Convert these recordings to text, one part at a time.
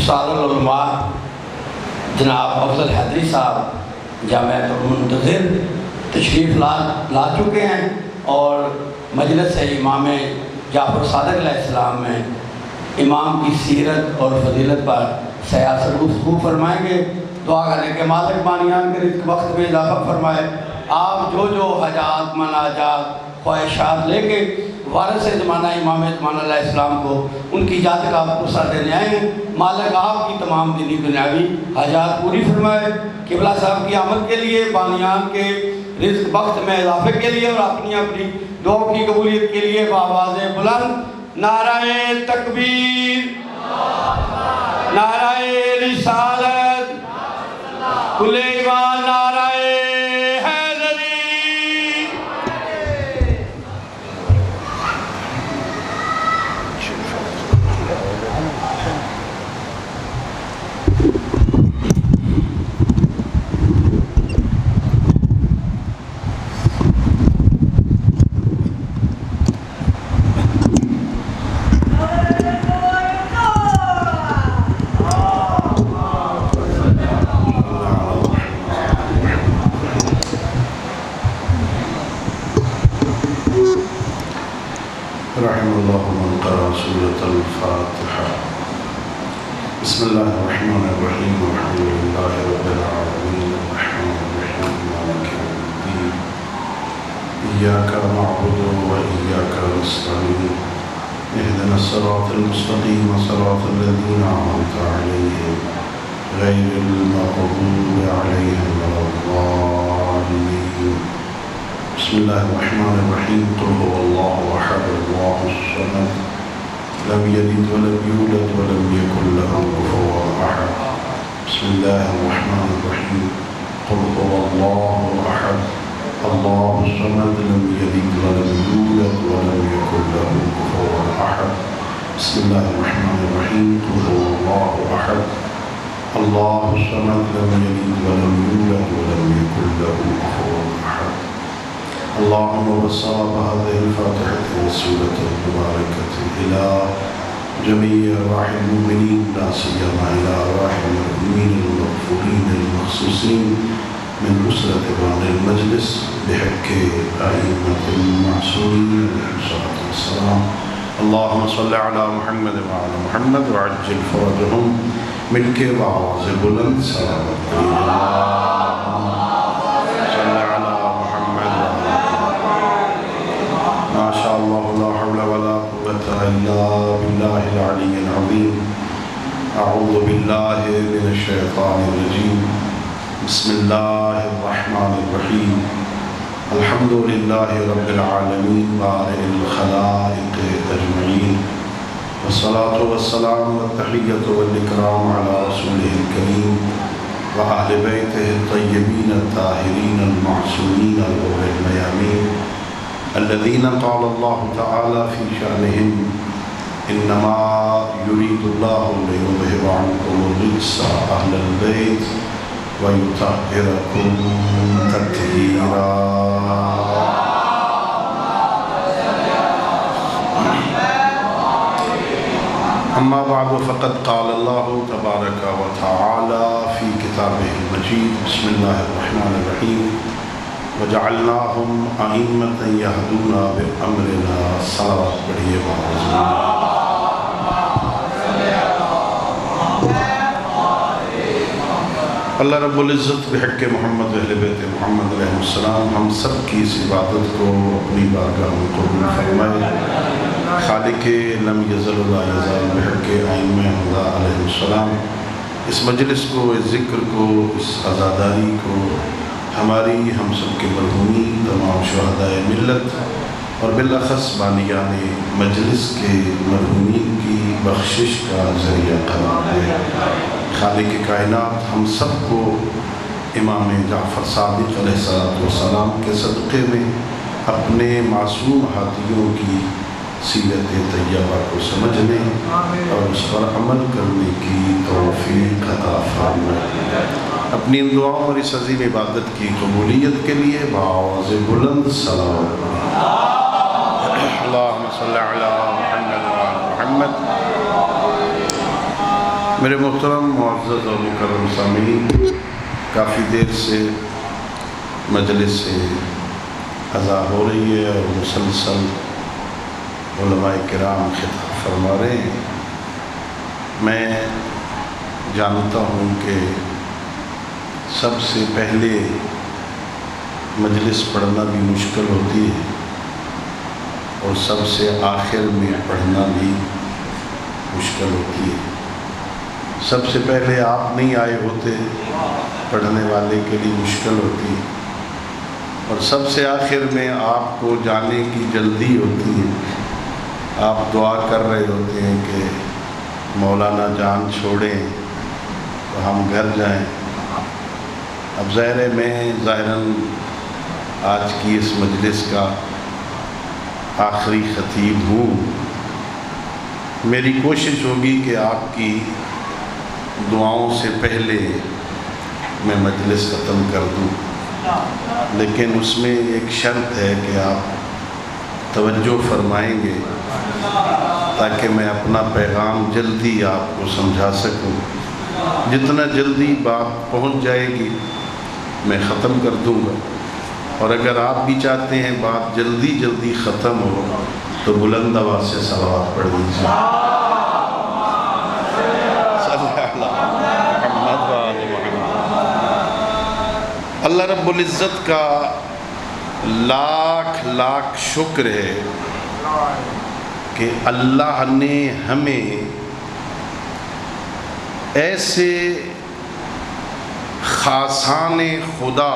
استاد العلماء جناب افضل حیدری صاحب جامعۃ المنتظر تشریف لا چکے ہیں اور مجلس امام جعفر صادق علیہ السلام میں امام کی سیرت اور فضیلت پر سیاست گفتگو فرمائیں گے۔ دعا کریں کہ مالک بانیان کے رزق وقت میں اضافہ فرمائے۔ آپ جو حاجات مناجات خواہشات لے کے وارث زمانہ امام زمانہ علیہ السلام کو ان کی ذات کا پرسہ دینے آئے ہیں، مالک آپ کی تمام دینی دنیاوی حاجات پوری فرمائے۔ قبلہ صاحب کی آمد کے لیے، بانیان کے رزق وقت میں اضافے کے لیے اور اپنی دعاؤں کی قبولیت کے لیے بآواز بلند نعرہ تکبیر، نعرہ رسالت، کل ایمان، نعرہ حیدری۔ رحم اللہ من قرأ سورة الفاتحة۔ بسم اللہ الرحمن الرحیم، الحمد للہ رب العالمین، الرحمن الرحیم، مالک یوم الدین، ایاک نعبد و ایاک نستعین، اہدنا الصراط المستقیم، صراط الذین انعمت علیہم غیر المغضوب علیہم ولا الضالین۔ بسم اللہ الرحمن الرحیم، قل هو اللہ احد اللہ الصمد لم یلد ولم یولد ولم یکن له کفوا احد۔ بسم اللہ الرحمن الرحیم، قل هو اللہ احد اللہ الصمد لم یلد ولم یولد ولم یکن له کفوا احد۔ بسم اللہ الرحمن الرحیم، قل هو اللہ احد اللہ الصمد لم یلد ولم یولد ولم یکن له کفوا احد۔ اللهم وصل بهذه الفاتحة والسورة المباركة إلى جميع أرواح المؤمنين، لا سيما إلى أرواح المؤمنين المغفورين المخصوصين من أسرة بان المجلس بحق أئمة المعصومين عليهم الصلاة والسلام۔ اللهم صل على محمد وعلى محمد وعجل فرجهم منك بآواز بلند صلوات إلا بالله العلي العظيم۔ أعوذ بالله من الشيطان الرجيم، بسم الله الرحمن الرحيم، الحمد لله رب العالمين بارئ الخلائق أجمعين، والصلاة والسلام والتحية والإكرام على رسوله الكريم وأهل بيته الطيبين الطاهرين المعصومين الغر الميامين، الذين قال الله تعالى في شأنهم إنما يريد الله ليذهب عنكم الرجس أهل البيت ويطهركم تطهيرا۔ أما بعد، فقد قال الله تبارك وتعالى في كتابه المجيد، بسم الله الرحمن الرحيم، وجعلناهم أئمة يهدون بأمرنا۔ صلوات پڑھیے باوزن۔ اللہ رب العزت بحق محمد اہل بیت محمد علیہ السلام ہم سب کی اس عبادت کو اپنی بارگاہ میں قبول فرمائے۔ خالق لم یزل ولا یزال بحق ائمہ ہدیٰ علیہ السلام اس مجلس کو، اس ذکر کو، اس عزاداری کو ہماری ہم سب کے مرحومین تمام شہدائے ملت اور بالاخص بانیان مجلس کے مرحومین کی بخشش کا ذریعہ قرار دے۔ خالق کائنات ہم سب کو امام جعفر صادق علیہ السلام کے صدقے میں اپنے معصوم ہاتھیوں کی سیرت طیبہ کو سمجھنے اور اس پر عمل کرنے کی توفیق عطا فرمائے۔ اپنی ان دعاؤں اور اس عظیم عبادت کی قبولیت کے لیے بآواز بلند صلوات۔ اللہم صلی علی محمد وعلی محمد۔ میرے محترم معزز اور مکرم سامعین، کافی دیر سے مجلس سے اذا ہو رہی ہے اور مسلسل علماء کرام خطاب فرما رہے ہیں۔ میں جانتا ہوں کہ سب سے پہلے مجلس پڑھنا بھی مشکل ہوتی ہے اور سب سے آخر میں پڑھنا بھی مشکل ہوتی ہے۔ سب سے پہلے آپ نہیں آئے ہوتے، پڑھنے والے کے لیے مشکل ہوتی ہے، اور سب سے آخر میں آپ کو جانے کی جلدی ہوتی ہے۔ آپ دعا کر رہے ہوتے ہیں کہ مولانا جان چھوڑیں تو ہم گھر جائیں۔ اب ظاہر ہے میں ظاہراً آج کی اس مجلس کا آخری خطیب ہوں۔ میری کوشش ہوگی کہ آپ کی دعاؤں سے پہلے میں مجلس ختم کر دوں، لیکن اس میں ایک شرط ہے کہ آپ توجہ فرمائیں گے تاکہ میں اپنا پیغام جلدی آپ کو سمجھا سکوں۔ جتنا جلدی بات پہنچ جائے گی میں ختم کر دوں گا، اور اگر آپ بھی چاہتے ہیں بات جلدی جلدی ختم ہو تو بلند آواز سے صلوات پڑھ دیجیے۔ اللہ رب العزت کا لاکھ لاکھ شکر ہے کہ اللہ نے ہمیں ایسے خاصان خدا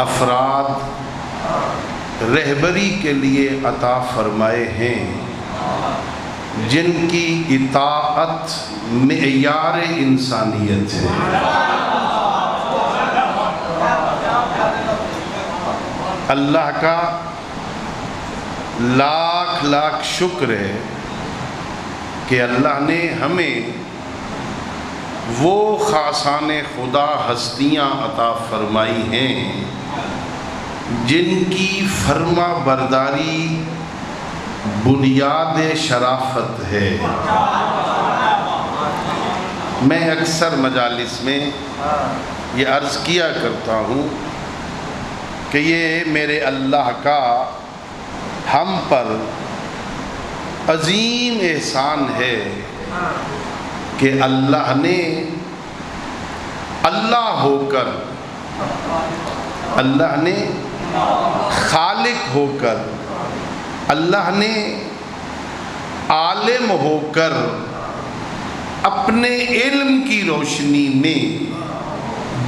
افراد رہبری کے لیے عطا فرمائے ہیں جن کی اطاعت معیار انسانیت ہے۔ اللہ کا لاکھ لاکھ شکر ہے کہ اللہ نے ہمیں وہ خاصان خدا ہستیاں عطا فرمائی ہیں جن کی فرما برداری بنیاد شرافت ہے۔ میں اکثر مجالس میں یہ عرض کیا کرتا ہوں کہ یہ میرے اللہ کا ہم پر عظیم احسان ہے کہ اللہ نے اللہ ہو کر، اللہ نے خالق ہو کر، اللہ نے عالم ہو کر اپنے علم کی روشنی میں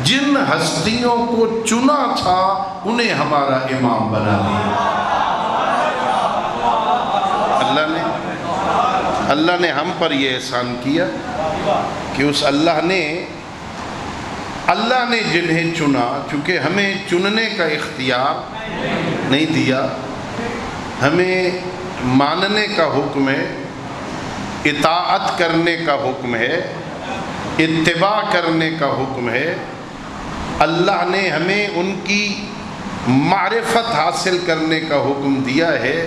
جن ہستیوں کو چنا تھا انہیں ہمارا امام بنا دیا۔ اللہ نے ہم پر یہ احسان کیا کہ اس اللہ نے جنہیں چنا، چونکہ ہمیں چننے کا اختیار نہیں دیا، ہمیں ماننے کا حکم ہے، اطاعت کرنے کا حکم ہے، اتباع کرنے کا حکم ہے۔ اللہ نے ہمیں ان کی معرفت حاصل کرنے کا حکم دیا ہے،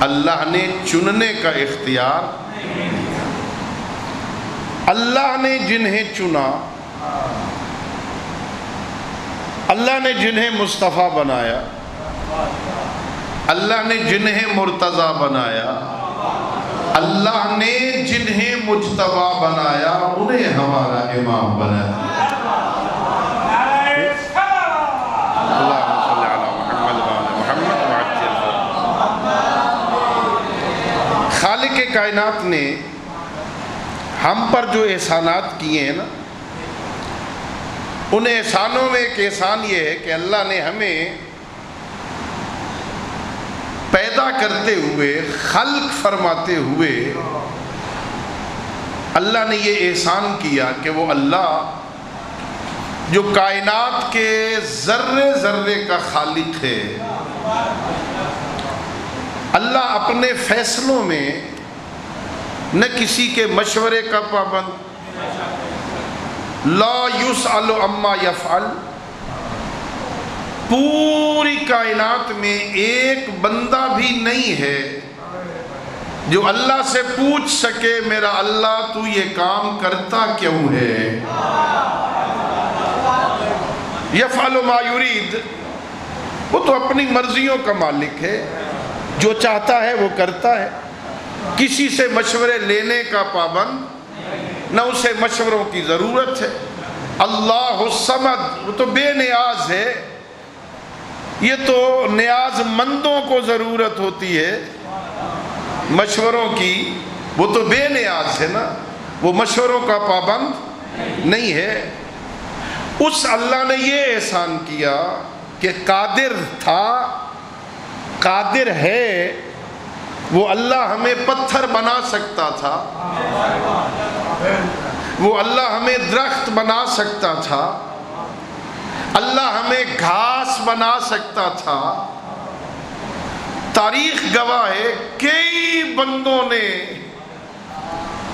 اللہ نے چننے کا اختیار۔ اللہ نے جنہیں چنا، اللہ نے جنہیں مصطفیٰ بنایا، اللہ نے جنہیں مرتضیٰ بنایا، اللہ نے جنہیں مجتبیٰ بنایا انہیں ہمارا امام بنایا۔ خالق کائنات نے ہم پر جو احسانات کیے ہیں نا، ان احسانوں میں ایک احسان یہ ہے کہ اللہ نے ہمیں پیدا کرتے ہوئے، خلق فرماتے ہوئے اللہ نے یہ احسان کیا کہ وہ اللہ جو کائنات کے ذرے ذرے کا خالق ہے، اللہ اپنے فیصلوں میں نہ کسی کے مشورے کا پابند، لا یسأل عما یفعل، پوری کائنات میں ایک بندہ بھی نہیں ہے جو اللہ سے پوچھ سکے میرا اللہ تو یہ کام کرتا کیوں ہے؟ یفعل ما یرید، وہ تو اپنی مرضیوں کا مالک ہے، جو چاہتا ہے وہ کرتا ہے، کسی سے مشورے لینے کا پابند، نہ اسے مشوروں کی ضرورت ہے۔ اللہ الصمد، وہ تو بے نیاز ہے، یہ تو نیاز مندوں کو ضرورت ہوتی ہے مشوروں کی، وہ تو بے نیاز ہے نا، وہ مشوروں کا پابند نہیں ہے۔ اس اللہ نے یہ احسان کیا کہ قادر تھا، قادر ہے، وہ اللہ ہمیں پتھر بنا سکتا تھا، وہ اللہ ہمیں درخت بنا سکتا تھا، اللہ ہمیں گھاس بنا سکتا تھا۔ تاریخ گواہ ہے کئی بندوں نے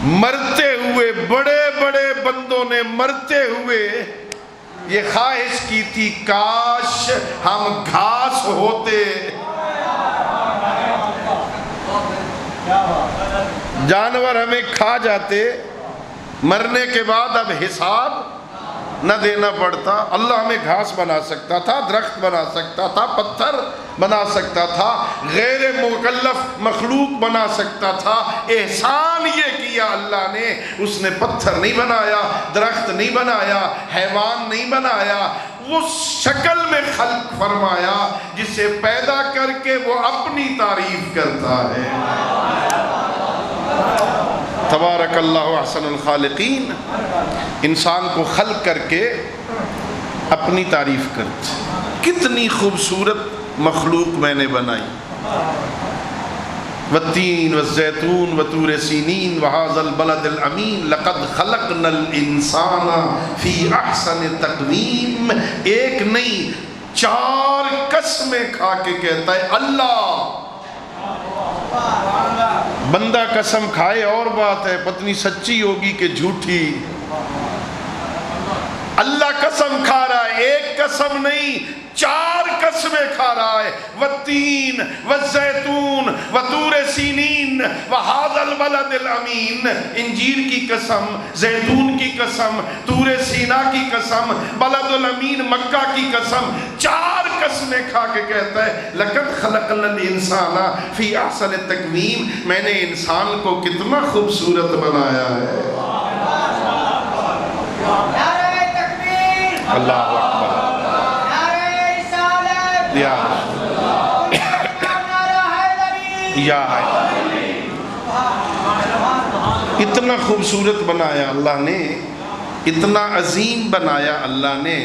مرتے ہوئے، بڑے بڑے بندوں نے مرتے ہوئے یہ خواہش کی تھی کاش ہم گھاس ہوتے، جانور ہمیں کھا جاتے، مرنے کے بعد اب حساب نہ دینا پڑتا۔ اللہ ہمیں گھاس بنا سکتا تھا، درخت بنا سکتا تھا، پتھر بنا سکتا تھا، غیر مکلف مخلوق بنا سکتا تھا۔ احسان یہ کیا اللہ نے، اس نے پتھر نہیں بنایا، درخت نہیں بنایا، حیوان نہیں بنایا، وہ شکل میں خلق فرمایا جسے پیدا کر کے وہ اپنی تعریف کرتا ہے۔ تبارک اللہ احسن الخالقین، انسان کو خلق کر کے اپنی تعریف کرتے، کتنی خوبصورت مخلوق میں نے بنائی۔ والتین والزیتون وطور سینین وہذا البلد الامین لقد خلقنا الانسان فی احسن تقویم۔ ایک نہیں 4 قسمیں کھا کے کہتا ہے اللہ۔ بندہ قسم کھائے اور بات ہے، پتنی سچی ہوگی کہ جھوٹی۔ اللہ قسم کھا رہا ہے، ایک قسم نہیں 4 قسمیں کھا رہا ہے۔ والتین والزیتون وطور سینین وہذا البلد الامین، انجیر کی قسم، زیتون کی قسم، طور سینا کی قسم، بلد الامین مکہ کی قسم، 4 قسمیں کھا کے کہتا ہے لقد خلقنا الانسان فی احسن تقویم، میں نے انسان کو کتنا خوبصورت بنایا ہے۔ اللہ اکبر، یا اتنا خوبصورت بنایا اللہ نے، اتنا عظیم بنایا اللہ نے۔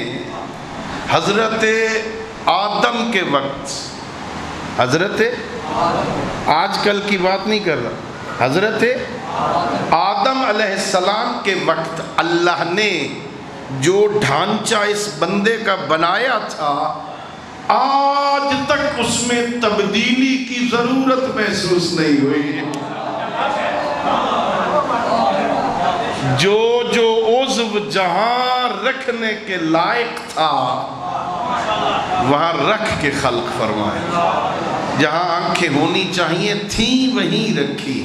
حضرت آدم کے وقت، حضرت آج کل کی بات نہیں کر رہا، حضرت آدم علیہ السلام کے وقت اللہ نے جو ڈھانچہ اس بندے کا بنایا تھا، آج تک اس میں تبدیلی کی ضرورت محسوس نہیں ہوئی۔ جو جو عضو جہاں رکھنے کے لائق تھا وہاں رکھ کے خلق فرمائے، جہاں آنکھیں ہونی چاہیے تھیں وہیں رکھی۔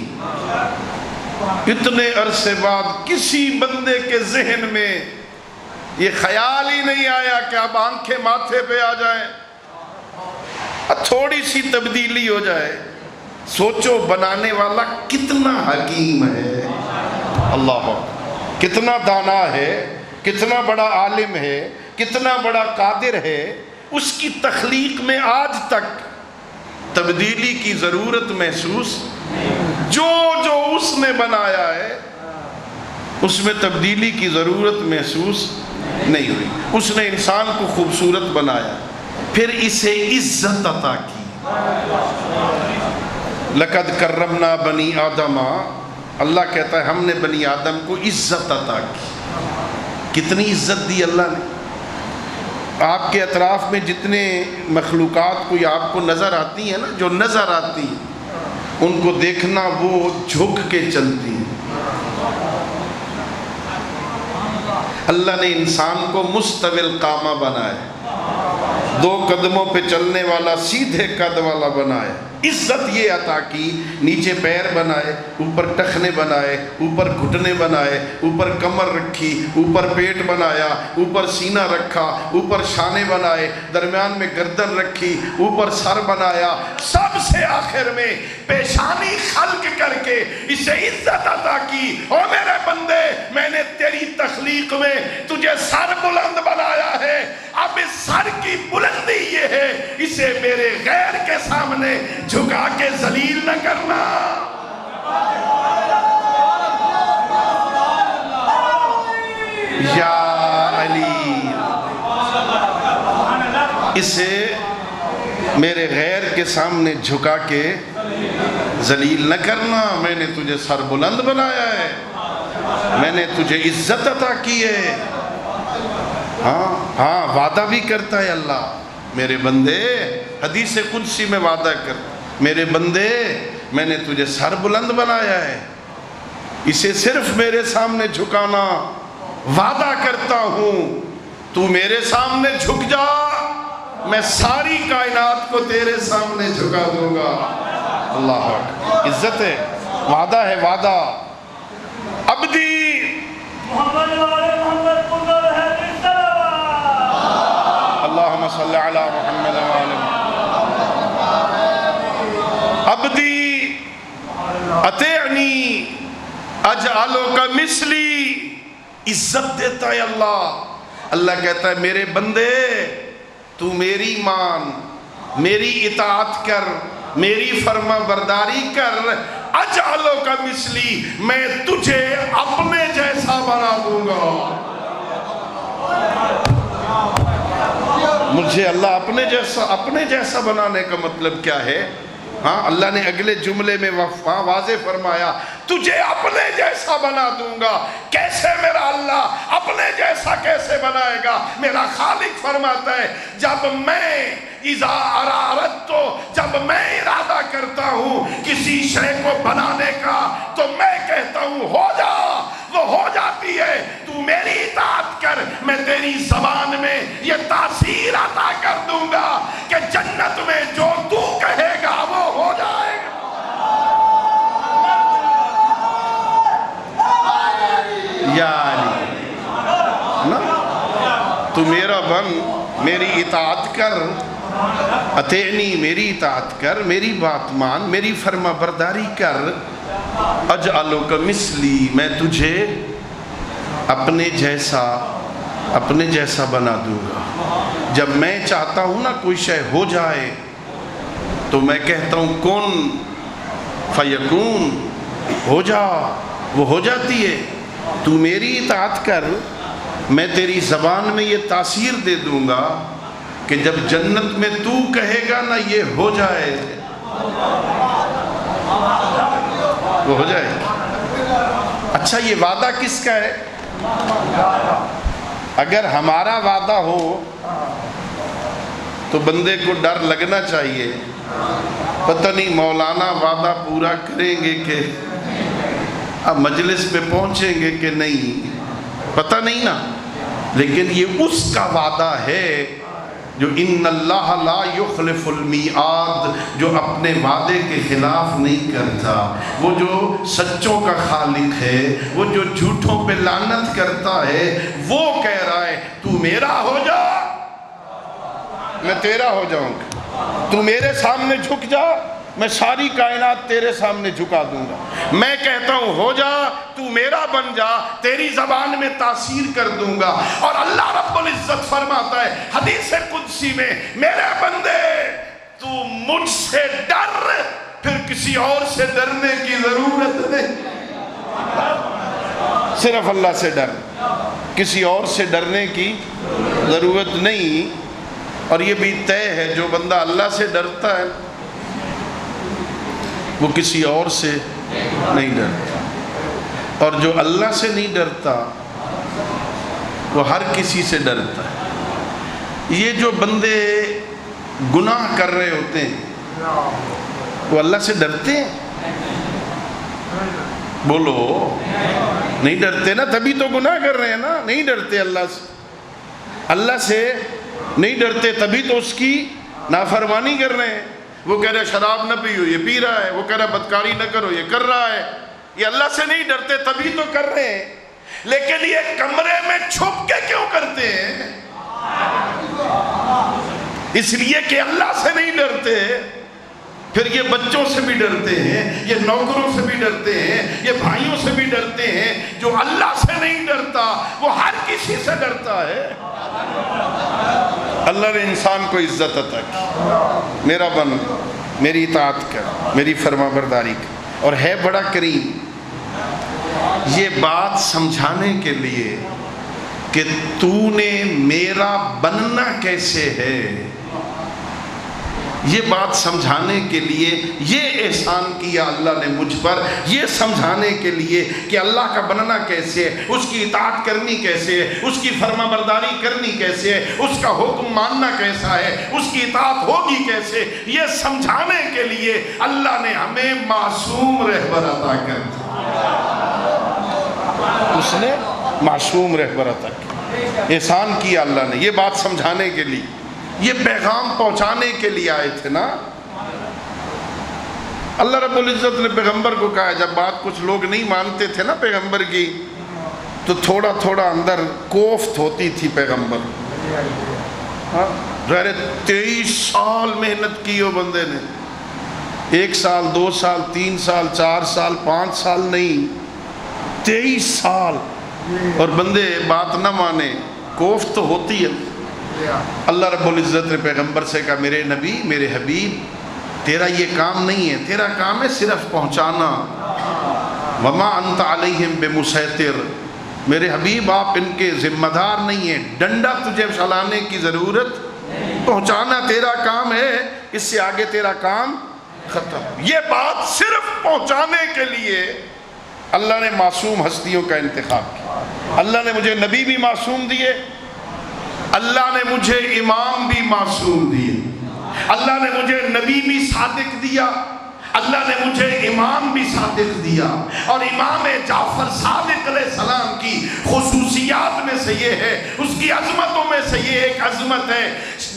اتنے عرصے بعد کسی بندے کے ذہن میں یہ خیال ہی نہیں آیا کہ اب آنکھیں ماتھے پہ آ جائیں، تھوڑی سی تبدیلی ہو جائے۔ سوچو بنانے والا کتنا حکیم ہے، اللہ کتنا دانا ہے، کتنا بڑا عالم ہے، کتنا بڑا قادر ہے۔ اس کی تخلیق میں آج تک تبدیلی کی ضرورت محسوس، جو جو اس نے بنایا ہے اس میں تبدیلی کی ضرورت محسوس نہیں ہوئی۔ اس نے انسان کو خوبصورت بنایا، پھر اسے عزت عطا کی۔ لقد کرمنا بنی آدم، اللہ کہتا ہے ہم نے بنی آدم کو عزت عطا کی۔ کتنی عزت دی اللہ نے۔ آپ کے اطراف میں جتنے مخلوقات کوئی آپ کو نظر آتی ہیں نا، جو نظر آتی ہیں ان کو دیکھنا وہ جھک کے چلتی ہیں۔ اللہ نے انسان کو مستوی القامہ بنایا، دو قدموں پہ چلنے والا سیدھے قد والا بنائے، عزت یہ عطا کی، نیچے پیر بنائے، اوپر ٹخنے بنائے، اوپر گھٹنے بنائے، اوپر کمر رکھی، اوپر پیٹ بنایا، اوپر سینہ رکھا، اوپر شانے بنائے، درمیان میں گردن رکھی، اوپر سر بنایا، سب سے آخر میں پیشانی خلق کر کے اسے عزت عطا کی۔ او میرے بندے، میں نے تیری تخلیق میں تجھے سر بلند بنایا ہے، اب اس سر کی بلندی یہ ہے اسے میرے غیر کے سامنے جھکا کے ذلیل نہ کرنا۔ یا علی، اسے میرے غیر کے سامنے جھکا کے ذلیل نہ کرنا۔ میں نے تجھے سر بلند بنایا ہے، میں نے تجھے عزت عطا کی ہے۔ ہاں وعدہ بھی کرتا ہے اللہ، میرے بندے، حدیث قدسی میں وعدہ کر، میرے بندے میں نے تجھے سر بلند بنایا ہے، اسے صرف میرے سامنے جھکانا۔ وعدہ کرتا ہوں تو میرے سامنے جھک جا، میں ساری کائنات کو تیرے سامنے جھکا دوں گا۔ اللہ اکبر، عزت ہے، وعدہ ہے، وعدہ۔ عبدی اللہم صلی علی محمد وآلہ عبدی اطیعنی اجعلک مثلی، عزت دیتا ہے اللہ۔ اللہ کہتا ہے میرے بندے تو میری مان، میری اطاعت کر، میری فرما برداری کر، اجعلک مثلی، میں تجھے اپنے جیسا بنا دوں گا۔ مجھے اللہ اپنے جیسا بنانے کا مطلب کیا ہے؟ ہاں اللہ نے اگلے جملے میں واضح فرمایا تجھے اپنے جیسا بنا دوں گا۔ کیسے میرا اللہ اپنے جیسا کیسے بنائے گا؟ میرا خالق فرماتا ہے جب میں اذا ارادت تو، جب میں ارادہ کرتا ہوں کسی شے کو بنانے کا تو میں کہتا ہوں ہو جا، وہ ہو جاتی ہے۔ تو میری اطاعت کر، میں تیری زبان میں یہ تاثیر عطا کر دوں گا کہ جنت میں جو تو کہے گا وہ ہو جائے گا۔ یا علی، نا تو میرا بن، میری اطاعت کر، اطیعنی، میری اطاعت کر، میری بات مان، میری فرما برداری کر، اجعلک مثلی، میں تجھے اپنے جیسا بنا دوں گا۔ جب میں چاہتا ہوں نا کوئی شے ہو جائے تو میں کہتا ہوں کن فیکون، ہو جا، وہ ہو جاتی ہے۔ تو میری اطاعت کر، میں تیری زبان میں یہ تاثیر دے دوں گا کہ جب جنت میں تو کہے گا نا یہ ہو جائے، وہ ہو جائے۔ اچھا یہ وعدہ کس کا ہے؟ اگر ہمارا وعدہ ہو تو بندے کو ڈر لگنا چاہیے، پتہ نہیں مولانا وعدہ پورا کریں گے کہ اب مجلس میں پہنچیں گے کہ نہیں، پتہ نہیں نا۔ لیکن یہ اس کا وعدہ ہے جو ان اللہ لا یخلف المیعاد، جو اپنے وعدے کے خلاف نہیں کرتا، وہ جو سچوں کا خالق ہے، وہ جو جھوٹوں پہ لعنت کرتا ہے، وہ کہہ رہا ہے تو میرا ہو جا، میں تیرا ہو جاؤں گا۔ تو میرے سامنے جھک جا، میں ساری کائنات تیرے سامنے جھکا دوں گا۔ میں کہتا ہوں ہو جا، تو میرا بن جا، تیری زبان میں تاثیر کر دوں گا۔ اور اللہ رب العزت فرماتا ہے حدیث قدسی میں میرے بندے تو مجھ سے ڈر، پھر کسی اور سے ڈرنے کی ضرورت نہیں، صرف اللہ سے ڈر، کسی اور سے ڈرنے کی ضرورت نہیں۔ اور یہ بھی طے ہے جو بندہ اللہ سے ڈرتا ہے وہ کسی اور سے نہیں ڈرتا، اور جو اللہ سے نہیں ڈرتا وہ ہر کسی سے ڈرتا ہے۔ یہ جو بندے گناہ کر رہے ہوتے ہیں وہ اللہ سے ڈرتے ہیں؟ بولو، نہیں ڈرتے نا، تبھی تو گناہ کر رہے ہیں نا، نہیں ڈرتے اللہ سے۔ اللہ سے نہیں ڈرتے تبھی تو اس کی نافرمانی کر رہے ہیں. وہ کہہ رہا شراب نہ پیو، یہ پی رہا ہے. وہ کہہ رہا بدکاری نہ کرو، یہ کر رہا ہے. یہ اللہ سے نہیں ڈرتے تبھی تو کر رہے ہیں. لیکن یہ کمرے میں چھپ کے کیوں کرتے ہیں؟ اس لیے کہ اللہ سے نہیں ڈرتے. پھر یہ بچوں سے بھی ڈرتے ہیں، یہ نوکروں سے بھی ڈرتے ہیں، یہ بھائیوں سے بھی ڈرتے ہیں. جو اللہ سے نہیں ڈرتا وہ ہر کسی سے ڈرتا ہے. اللہ نے انسان کو عزت عطا کی، میرا بن، میری اطاعت کر، میری فرما برداری کر، اور ہے بڑا کریم. یہ بات سمجھانے کے لیے کہ تو نے میرا بننا کیسے ہے، یہ بات سمجھانے کے لیے یہ احسان کیا اللہ نے مجھ پر، یہ سمجھانے کے لیے کہ اللہ کا بننا کیسے ہے، اس کی اطاعت کرنی کیسے ہے، اس کی فرما برداری کرنی کیسے ہے، اس کا حکم ماننا کیسا ہے، اس کی اطاعت ہوگی کیسے، یہ سمجھانے کے لیے اللہ نے ہمیں معصوم رہبر عطا کر دیا. اس نے معصوم رہبر عطا کیا، احسان کیا اللہ نے. یہ بات سمجھانے کے لیے، یہ پیغام پہنچانے کے لیے آئے تھے نا. اللہ رب العزت نے پیغمبر کو کہا، جب بات کچھ لوگ نہیں مانتے تھے نا پیغمبر کی، تو تھوڑا تھوڑا اندر کوفت ہوتی تھی پیغمبر. ظاہر 23 سال محنت کی ہو بندے نے، 1 سال 2 سال 3 سال 4 سال 5 سال نہیں، 23 سال، اور بندے بات نہ مانے، کوفت تو ہوتی ہے. اللہ رب العزت نے پیغمبر سے کہا، میرے نبی، میرے حبیب، تیرا یہ کام نہیں ہے، تیرا کام ہے صرف پہنچانا. وما انت علیہم بمسیطر، میرے حبیب آپ ان کے ذمہ دار نہیں ہیں، ڈنڈا تجھے چلانے کی ضرورت، پہنچانا تیرا کام ہے، اس سے آگے تیرا کام ختم. یہ بات صرف پہنچانے کے لیے اللہ نے معصوم ہستیوں کا انتخاب کیا. اللہ نے مجھے نبی بھی معصوم دیے، اللہ نے مجھے امام بھی معصوم دیے، اللہ نے مجھے نبی بھی صادق دیا، اللہ نے مجھے امام بھی صادق دیا. اور امام جعفر صادق علیہ السلام کی خصوصیات میں سے یہ ہے، اس کی عظمتوں میں سے یہ ایک عظمت ہے،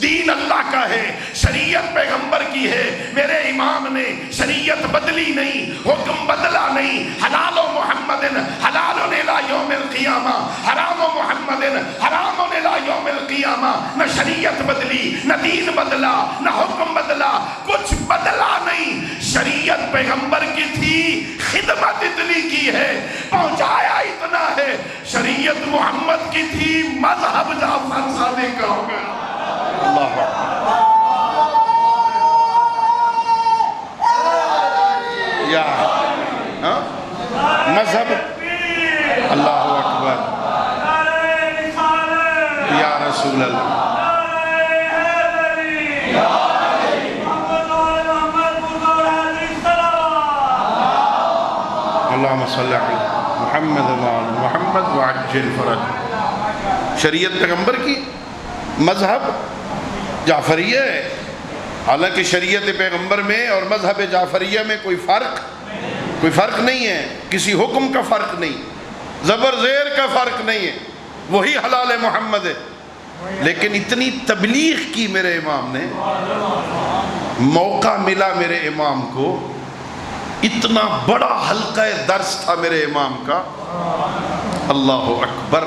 دین اللہ کا ہے، شریعت پیغمبر کی ہے. میرے امام نے شریعت بدلی نہیں، حکم بدلا نہیں. حلال و محمد حلال الی یوم القیامہ، حرام و محمد حرام الی یوم القیامہ. نہ شریعت بدلی، نہ دین بدلا، نہ حکم بدلا، کچھ بدلا نہیں. شریعت پیغمبر کی تھی، خدمت اتنی کی ہے، پہنچایا اتنا ہے. شریعت محمد کی تھی، مذہب جعفر صادق کا ہوگا. اللہ یا مذہب، اللہ اکبر یا رسول اللہ. اللہم صلی علی محمد وعلی محمد وعجل فرج. شریعت پیغمبر کی، مذہب جعفریہ ہے. حالانکہ شریعت پیغمبر میں اور مذہب جعفریہ میں کوئی فرق نہیں ہے، کسی حکم کا فرق نہیں، زبر زیر کا فرق نہیں ہے، وہی حلال محمد ہے. لیکن اتنی تبلیغ کی میرے امام نے، موقع ملا میرے امام کو، اتنا بڑا حلقہ درس تھا میرے امام کا. اللہ اکبر.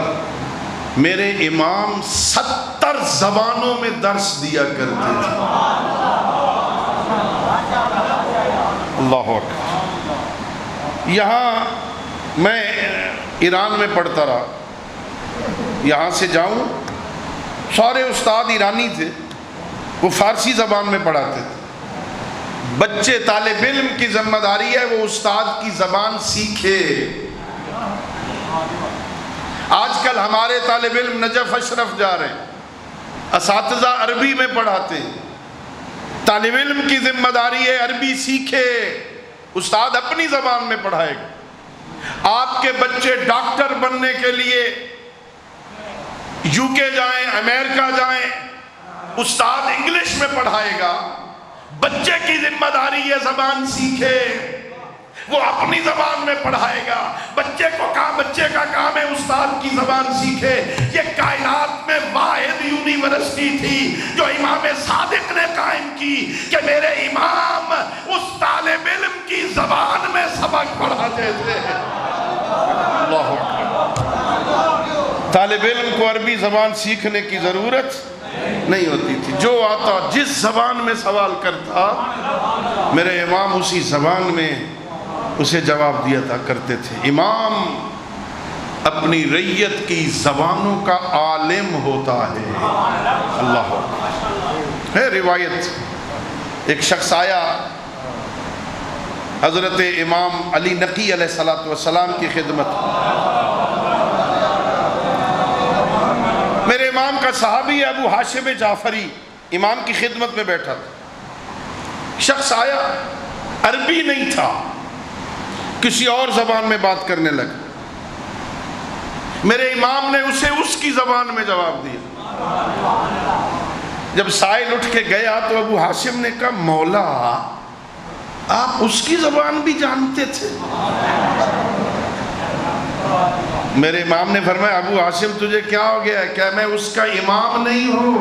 میرے امام 70 زبانوں میں درس دیا کرتے تھے. اللہ اکبر. یہاں میں ایران میں پڑھتا رہا، یہاں سے جاؤں، سارے استاد ایرانی تھے، وہ فارسی زبان میں پڑھاتے تھے. بچے طالب علم کی ذمہ داری ہے وہ استاد کی زبان سیکھے. آج کل ہمارے طالب علم نجف اشرف جا رہے ہیں، اساتذہ عربی میں پڑھاتے ہیں. طالب علم کی ذمہ داری ہے عربی سیکھے، استاد اپنی زبان میں پڑھائے گا. آپ کے بچے ڈاکٹر بننے کے لیے UK جائیں، امریکہ جائیں، استاد انگلش میں پڑھائے گا. بچے کی ذمہ داری یہ زبان سیکھے، وہ اپنی زبان میں پڑھائے گا. بچے کا کام ہے استاد کی زبان سیکھے. یہ کائنات میں واحد یونیورسٹی یونیورسٹی تھی جو امام صادق نے قائم کی کہ میرے امام اس طالب علم کی زبان میں سبق پڑھاتے تھے. اللہ اکبر. طالب علم کو عربی زبان سیکھنے کی ضرورت نہیں ہوتی تھی. جو آتا جس زبان میں سوال کرتا میرے امام اسی زبان میں اسے جواب دیا تھا کرتے تھے. امام اپنی رعیت کی زبانوں کا عالم ہوتا ہے. اللہ ہے روایت. ایک شخص آیا حضرت امام علی نقی علیہ السلام کی خدمت. میرے امام کا صحابی ابو ہاشم جعفری امام کی خدمت میں بیٹھا تھا. شخص آیا, عربی نہیں تھا, کسی اور زبان میں بات کرنے لگا. میرے امام نے اسے اس کی زبان میں جواب دیا. جب سائل اٹھ کے گیا تو ابو ہاشم نے کہا مولا آپ اس کی زبان بھی جانتے تھے؟ میرے امام نے فرمایا ابو ہاشم تجھے کیا ہو گیا ہے؟ کیا میں اس کا امام نہیں ہوں؟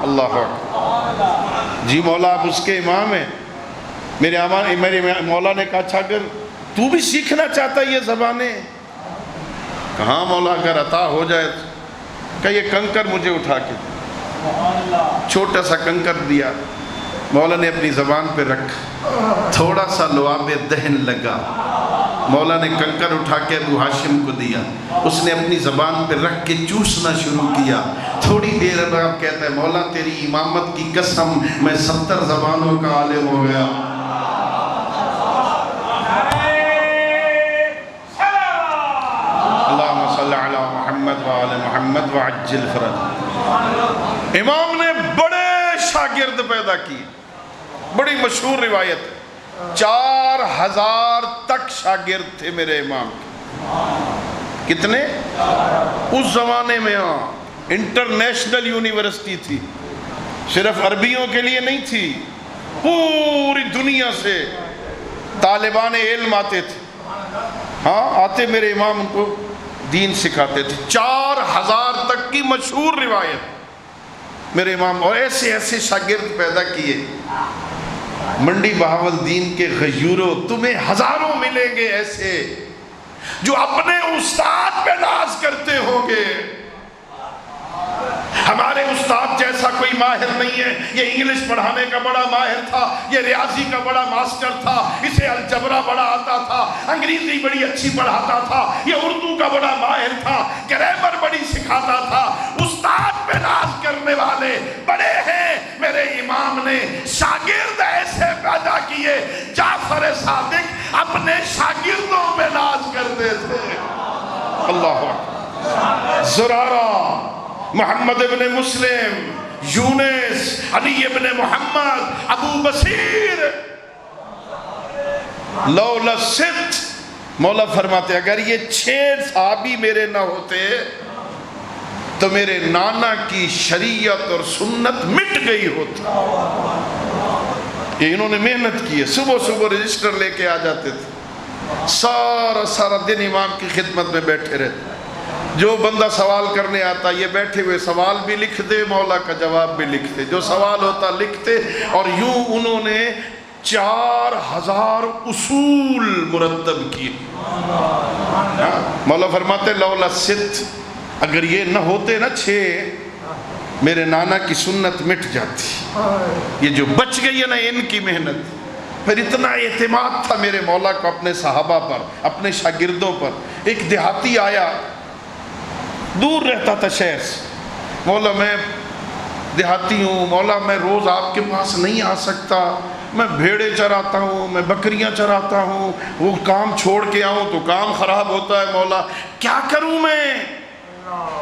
اللہ اکبر. جی مولا آپ اس کے امام ہیں. میرے مولا نے کہا اچھا اگر تو بھی سیکھنا چاہتا ہے یہ زبانیں؟ کہاں مولا اگر عطا ہو جائے. کہ یہ کنکر مجھے اٹھا کے, چھوٹا سا کنکر دیا. مولا نے اپنی زبان پہ رکھا, تھوڑا سا لعاب دہن لگا. مولا نے کنکر اٹھا کے ابو ہاشم کو دیا. اس نے اپنی زبان پہ رکھ کے چوسنا شروع کیا. تھوڑی دیر بعد کہتا ہے مولا تیری امامت کی قسم میں 70 زبانوں کا عالم ہو گیا. اللہم صلی علی محمد وعلی محمد وعجل فرج. امام نے بڑے شاگرد پیدا کیے. بڑی مشہور روایت, 4000 تک شاگرد تھے میرے امام کے. کتنے؟ اس زمانے میں انٹرنیشنل یونیورسٹی تھی, صرف عربیوں کے لیے نہیں تھی, پوری دنیا سے طالبان علم آتے تھے. آتے میرے امام ان کو دین سکھاتے تھے. 4000 تک کی مشہور روایت میرے امام. اور ایسے ایسے شاگرد پیدا کیے. منڈی بہاولدین کے غیوروں تمہیں ہزاروں ملیں گے ایسے جو اپنے استاد پہ ناز کرتے ہوں گے. ہمارے استاد جیسا کوئی ماہر نہیں ہے. یہ انگلش پڑھانے کا بڑا ماہر تھا, یہ ریاضی کا بڑا ماسٹر تھا, اسے الجبرا بڑا آتا تھا, انگریزی بڑی اچھی پڑھاتا تھا, یہ اردو کا بڑا ماہر تھا, گرامر بڑی سکھاتا تھا. استاد پہ ناز کرنے والے بڑے ہیں. میرے امام نے شاگرد ایسے پیدا کیے, جعفر صادق اپنے شاگردوں پہ ناز کرتے تھے. اللہ اکبر. زرارہ, محمد ابن مسلم, یونس, علی ابن محمد, ابو بصیر. لولا ست, مولا فرماتے اگر یہ 6 صحابی میرے نہ ہوتے تو میرے نانا کی شریعت اور سنت مٹ گئی ہوتی. یہ انہوں نے محنت کی ہے. صبح صبح رجسٹر لے کے آ جاتے تھے, سارا دن امام کی خدمت میں بیٹھے رہتے. جو بندہ سوال کرنے آتا یہ بیٹھے ہوئے سوال بھی لکھ دے, مولا کا جواب بھی لکھ دے, جو سوال ہوتا لکھتے. اور یوں انہوں نے 4000 اصول مرتب کیے. مولا فرماتے لولا ست, اگر یہ نہ ہوتے نا 6, میرے نانا کی سنت مٹ جاتی. یہ جو بچ گئی ہے نا ان کی محنت. پھر اتنا اعتماد تھا میرے مولا کو اپنے صحابہ پر, اپنے شاگردوں پر. ایک دیہاتی آیا, دور رہتا تھا شہر سے. مولا میں دیہاتی ہوں, مولا میں روز آپ کے پاس نہیں آ سکتا, میں بھیڑے چراتا ہوں, میں بکریاں چراتا ہوں, وہ کام چھوڑ کے آؤں تو کام خراب ہوتا ہے, مولا کیا کروں میں؟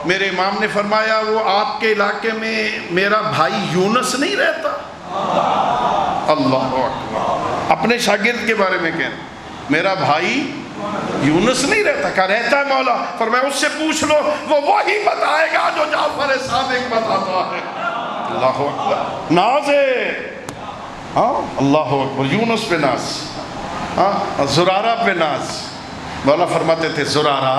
میرے امام نے فرمایا وہ آپ کے علاقے میں میرا بھائی یونس نہیں رہتا؟ اللہ اکبر. اپنے شاگرد کے بارے میں کہنا, میرا بھائی یونس نہیں رہتا؟ کہا رہتا ہے مولا. فرمایا اس سے پوچھ لو, وہ وہی بتائے گا جو جعفر صادق بتاتا ہے. اللہ اکبر. ناز ہے, اللہ اکبر. یونس پہ ناز, زرارہ پہ ناز. مولا فرماتے تھے زرارہ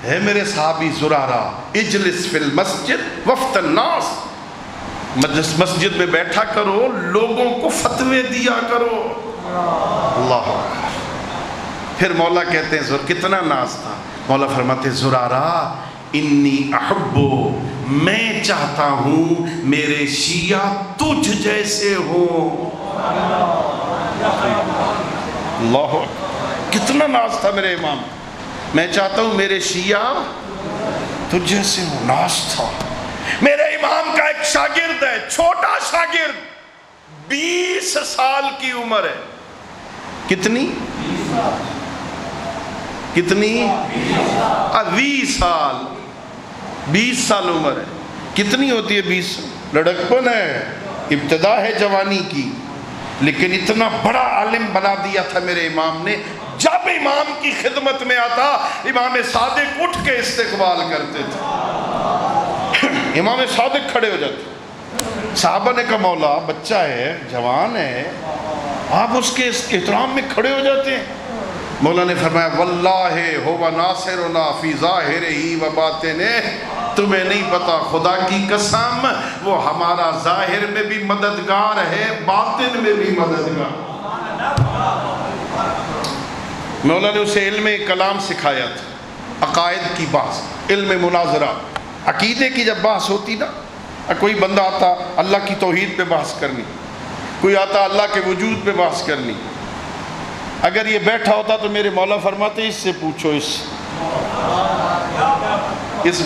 ہے میرے صحابی زرارہ اجلس فی المسجد وفت الناس، مسجد میں بیٹھا کرو، لوگوں کو فتوے دیا کرو۔ اللہ اکبر۔ پھر مولا کہتے ہیں کتنا ناز تھا، مولا فرماتے زرارہ انی احبو، میں چاہتا ہوں میرے شیعہ تجھ جیسے ہوں۔ اللہ اکبر، کتنا ناز تھا میرے امام، میں چاہتا ہوں میرے شیعہ تجھ جیسے ہوں، ناز تھا۔ میرے امام کا ایک شاگرد ہے، چھوٹا شاگرد، 20 سال کی عمر ہے۔ کتنی 20 سال، 20 سال عمر ہے۔ کتنی ہوتی ہے 20؟ لڑکپن ہے، ابتدا ہے جوانی کی، لیکن اتنا بڑا عالم بنا دیا تھا میرے امام نے۔ جب امام کی خدمت میں آتا، امام صادق اٹھ کے استقبال کرتے تھے، امام صادق کھڑے ہو جاتے۔ صحابہ نے کہا مولا بچہ ہے، جوان ہے، آپ اس کے احترام میں کھڑے ہو جاتے ہیں۔ مولا نے فرمایا واللہ ہوا ناصرنا فی ظاہرہ و باطنہ، تمہیں نہیں پتا، خدا کی قسم وہ ہمارا ظاہر میں بھی مددگار ہے، باطن میں بھی مددگار۔ مولا نے اسے علم کلام سکھایا تھا، عقائد کی بحث، علم مناظرہ، عقیدے کی جب بحث ہوتی نا، کوئی بندہ آتا اللہ کی توحید پہ بحث کرنی، کوئی آتا اللہ کے وجود پہ بحث کرنی، اگر یہ بیٹھا ہوتا تو میرے مولا فرماتے اس سے پوچھو، اس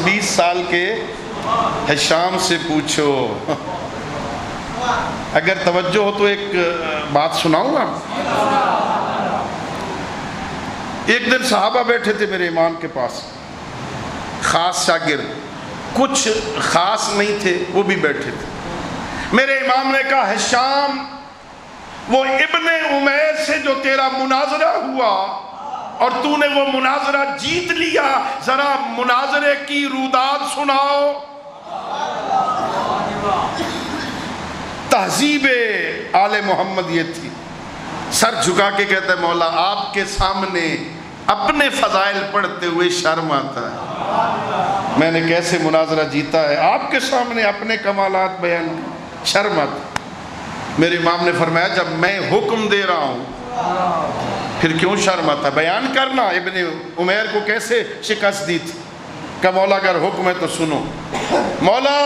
20 سال کے ہشام سے پوچھو۔ اگر توجہ ہو تو ایک بات سناؤں گا۔ ایک دن صحابہ بیٹھے تھے میرے امام کے پاس، خاص شاگرد، کچھ خاص نہیں تھے وہ بھی بیٹھے تھے۔ میرے امام نے کہا ہشام، وہ ابن عمیر سے جو تیرا مناظرہ ہوا اور تو نے وہ مناظرہ جیت لیا، ذرا مناظرے کی روداد سناؤ۔ تہذیب آل محمد یہ تھی، سر جھکا کے کہتا ہے مولا آپ کے سامنے اپنے فضائل پڑھتے ہوئے شرم آتا ہے، میں نے کیسے مناظرہ جیتا ہے، آپ کے سامنے اپنے کمالات بیان، شرم آتا ہے۔ میرے امام نے فرمایا جب میں حکم دے رہا ہوں پھر کیوں شرم آتا ہے، بیان کرنا۔ ابن عمیر کو کیسے شکست دی تھی، کہ مولا اگر حکم ہے تو سنو۔ مولا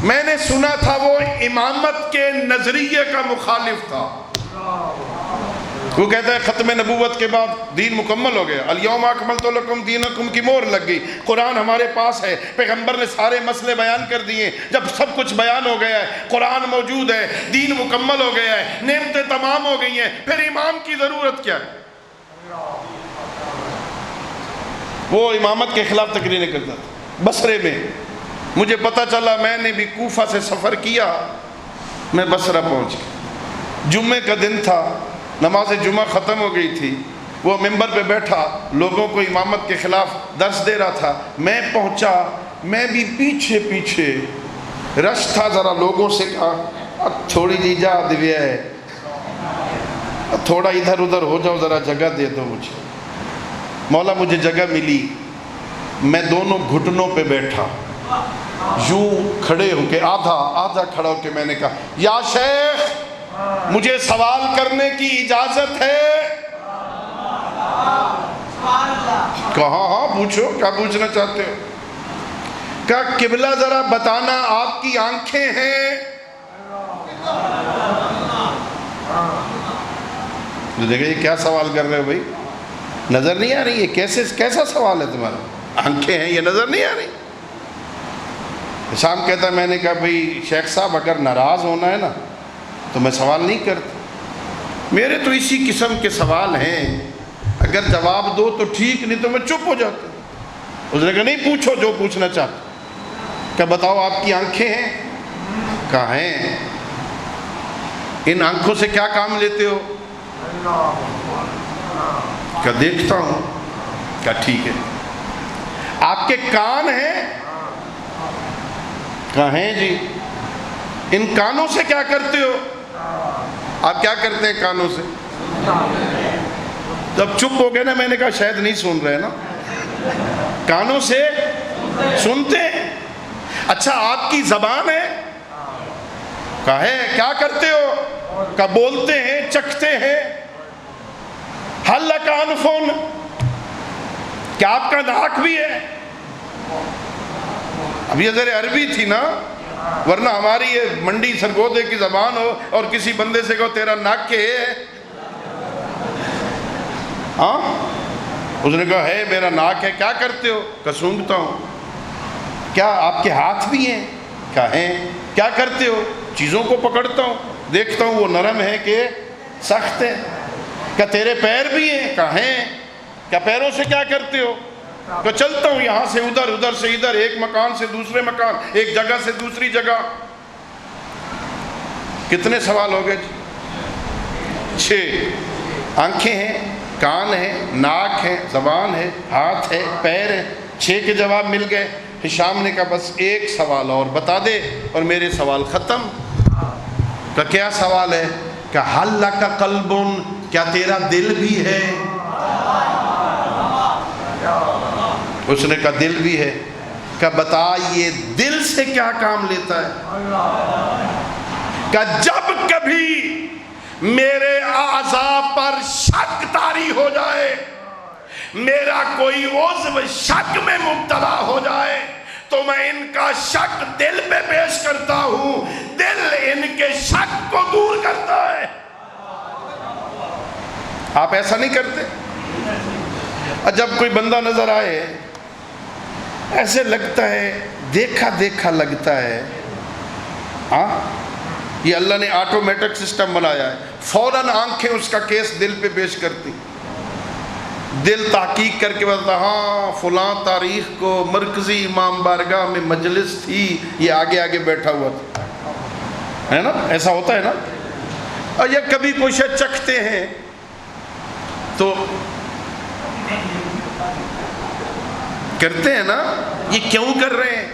میں نے سنا تھا وہ امامت کے نظریے کا مخالف تھا، وہ کہتا ہے ختم نبوت کے بعد دین مکمل ہو گیا، الیوم اکملت لکم دینکم کی مہر لگ گئی، قرآن ہمارے پاس ہے، پیغمبر نے سارے مسئلے بیان کر دیے، جب سب کچھ بیان ہو گیا ہے، قرآن موجود ہے، دین مکمل ہو گیا ہے، نعمتیں تمام ہو گئی ہیں، پھر امام کی ضرورت کیا ہے؟ وہ امامت کے خلاف تقریریں کرتا تھا بصرے میں۔ مجھے پتہ چلا، میں نے بھی کوفہ سے سفر کیا، میں بصرہ پہنچ گیا، جمعے کا دن تھا، نماز جمعہ ختم ہو گئی تھی، وہ ممبر پہ بیٹھا لوگوں کو امامت کے خلاف درس دے رہا تھا، میں پہنچا، میں بھی پیچھے پیچھے، رش تھا، ذرا لوگوں سے کہا تھوڑی جی جا دیا ہے، تھوڑا ادھر ادھر ہو جاؤ، ذرا جگہ دے دو مجھے۔ مولا مجھے جگہ ملی، میں دونوں گھٹنوں پہ بیٹھا، یوں کھڑے ہو کے آدھا کھڑا ہو کے میں نے کہا یا شیخ مجھے سوال کرنے کی اجازت ہے؟ کہا ہاں پوچھو، کیا پوچھنا چاہتے ہو؟ کہا قبلہ ذرا بتانا، آپ کی آنکھیں ہیں؟ دیکھیں یہ کیا سوال کر رہے ہو بھائی، نظر نہیں آ رہی؟ یہ کیسا سوال ہے تمہارا؟ آنکھیں ہیں یہ نظر نہیں آ رہی؟ شام کہتا ہے میں نے کہا بھائی شیخ صاحب اگر ناراض ہونا ہے نا تو میں سوال نہیں کرتا، میرے تو اسی قسم کے سوال ہیں، اگر جواب دو تو ٹھیک، نہیں تو میں چپ ہو جاتا ہوں۔ اس نے کہا نہیں پوچھو جو پوچھنا چاہتا۔ کہ بتاؤ آپ کی آنکھیں ہیں؟ کہا ہیں۔ ان آنکھوں سے کیا کام لیتے ہو؟ کہ دیکھتا ہوں۔ کہ ٹھیک ہے۔ آپ کے کان ہیں؟ کہا ہیں جی۔ ان کانوں سے کیا کرتے ہو؟ آپ کیا کرتے ہیں کانوں سے؟ جب چپ ہو گئے نا، میں نے کہا شاید نہیں سن رہے نا، کانوں سے سنتے ہیں۔ اچھا آپ کی زبان ہے؟ کہا ہے۔ کیا کرتے ہو؟ کہا بولتے ہیں، چکھتے ہیں۔ حل لک انفن، کیا آپ کا ناک بھی ہے؟ اب یہ ذرا عربی تھی نا، ورنہ ہماری یہ منڈی سرگودے کی زبان ہو اور کسی بندے سے کہو تیرا ناک کے ہے، ہاں؟ اس نے کہا ہے میرا ناک ہے۔ کیا کرتے ہو؟ کہا سونگھتا ہوں۔ کیا آپ کے ہاتھ بھی ہیں؟ کہا ہیں۔ کیا کرتے ہو؟ چیزوں کو پکڑتا ہوں، دیکھتا ہوں وہ نرم ہے کہ سخت ہے۔ کیا تیرے پیر بھی ہیں؟ کہا ہیں۔ کیا پیروں سے کیا کرتے ہو؟ کہ چلتا ہوں یہاں سے ادھر، ادھر سے ادھر، ایک مکان سے دوسرے مکان، ایک جگہ سے دوسری جگہ۔ کتنے سوال ہو گئے؟ 6۔ آنکھیں ہیں، کان ہے، ناک ہے، زبان ہے، ہاتھ ہے، پیر ہے۔ 6 کے جواب مل گئے۔ ہشام نے کہا بس ایک سوال اور بتا دے اور میرے سوال ختم۔ کہ کیا سوال ہے؟ کہ حل لک قلب، کیا تیرا دل بھی ہے؟ اس نے کہا دل بھی ہے۔ کہ بتا یہ دل سے کیا کام لیتا ہے؟ کہ جب کبھی میرے اعضاء پر شک طاری ہو جائے، میرا کوئی عضو شک میں مبتلا ہو جائے تو میں ان کا شک دل پہ پیش کرتا ہوں، دل ان کے شک کو دور کرتا ہے۔ آپ ایسا نہیں کرتے؟ جب کوئی بندہ نظر آئے ایسے لگتا ہے دیکھا دیکھا لگتا ہے، ہاں یہ اللہ نے آٹومیٹک سسٹم بنایا ہے، فوراً آنکھیں اس کا کیس دل پہ پیش کرتی، دل تحقیق کر کے بتاتا ہاں فلاں تاریخ کو مرکزی امام بارگاہ میں مجلس تھی، یہ آگے آگے بیٹھا ہوا تھا، ہے نا؟ ایسا ہوتا ہے نا؟ اور یہ کبھی کوئی شے چکھتے ہیں تو کرتے ہیں نا، یہ کیوں کر رہے ہیں؟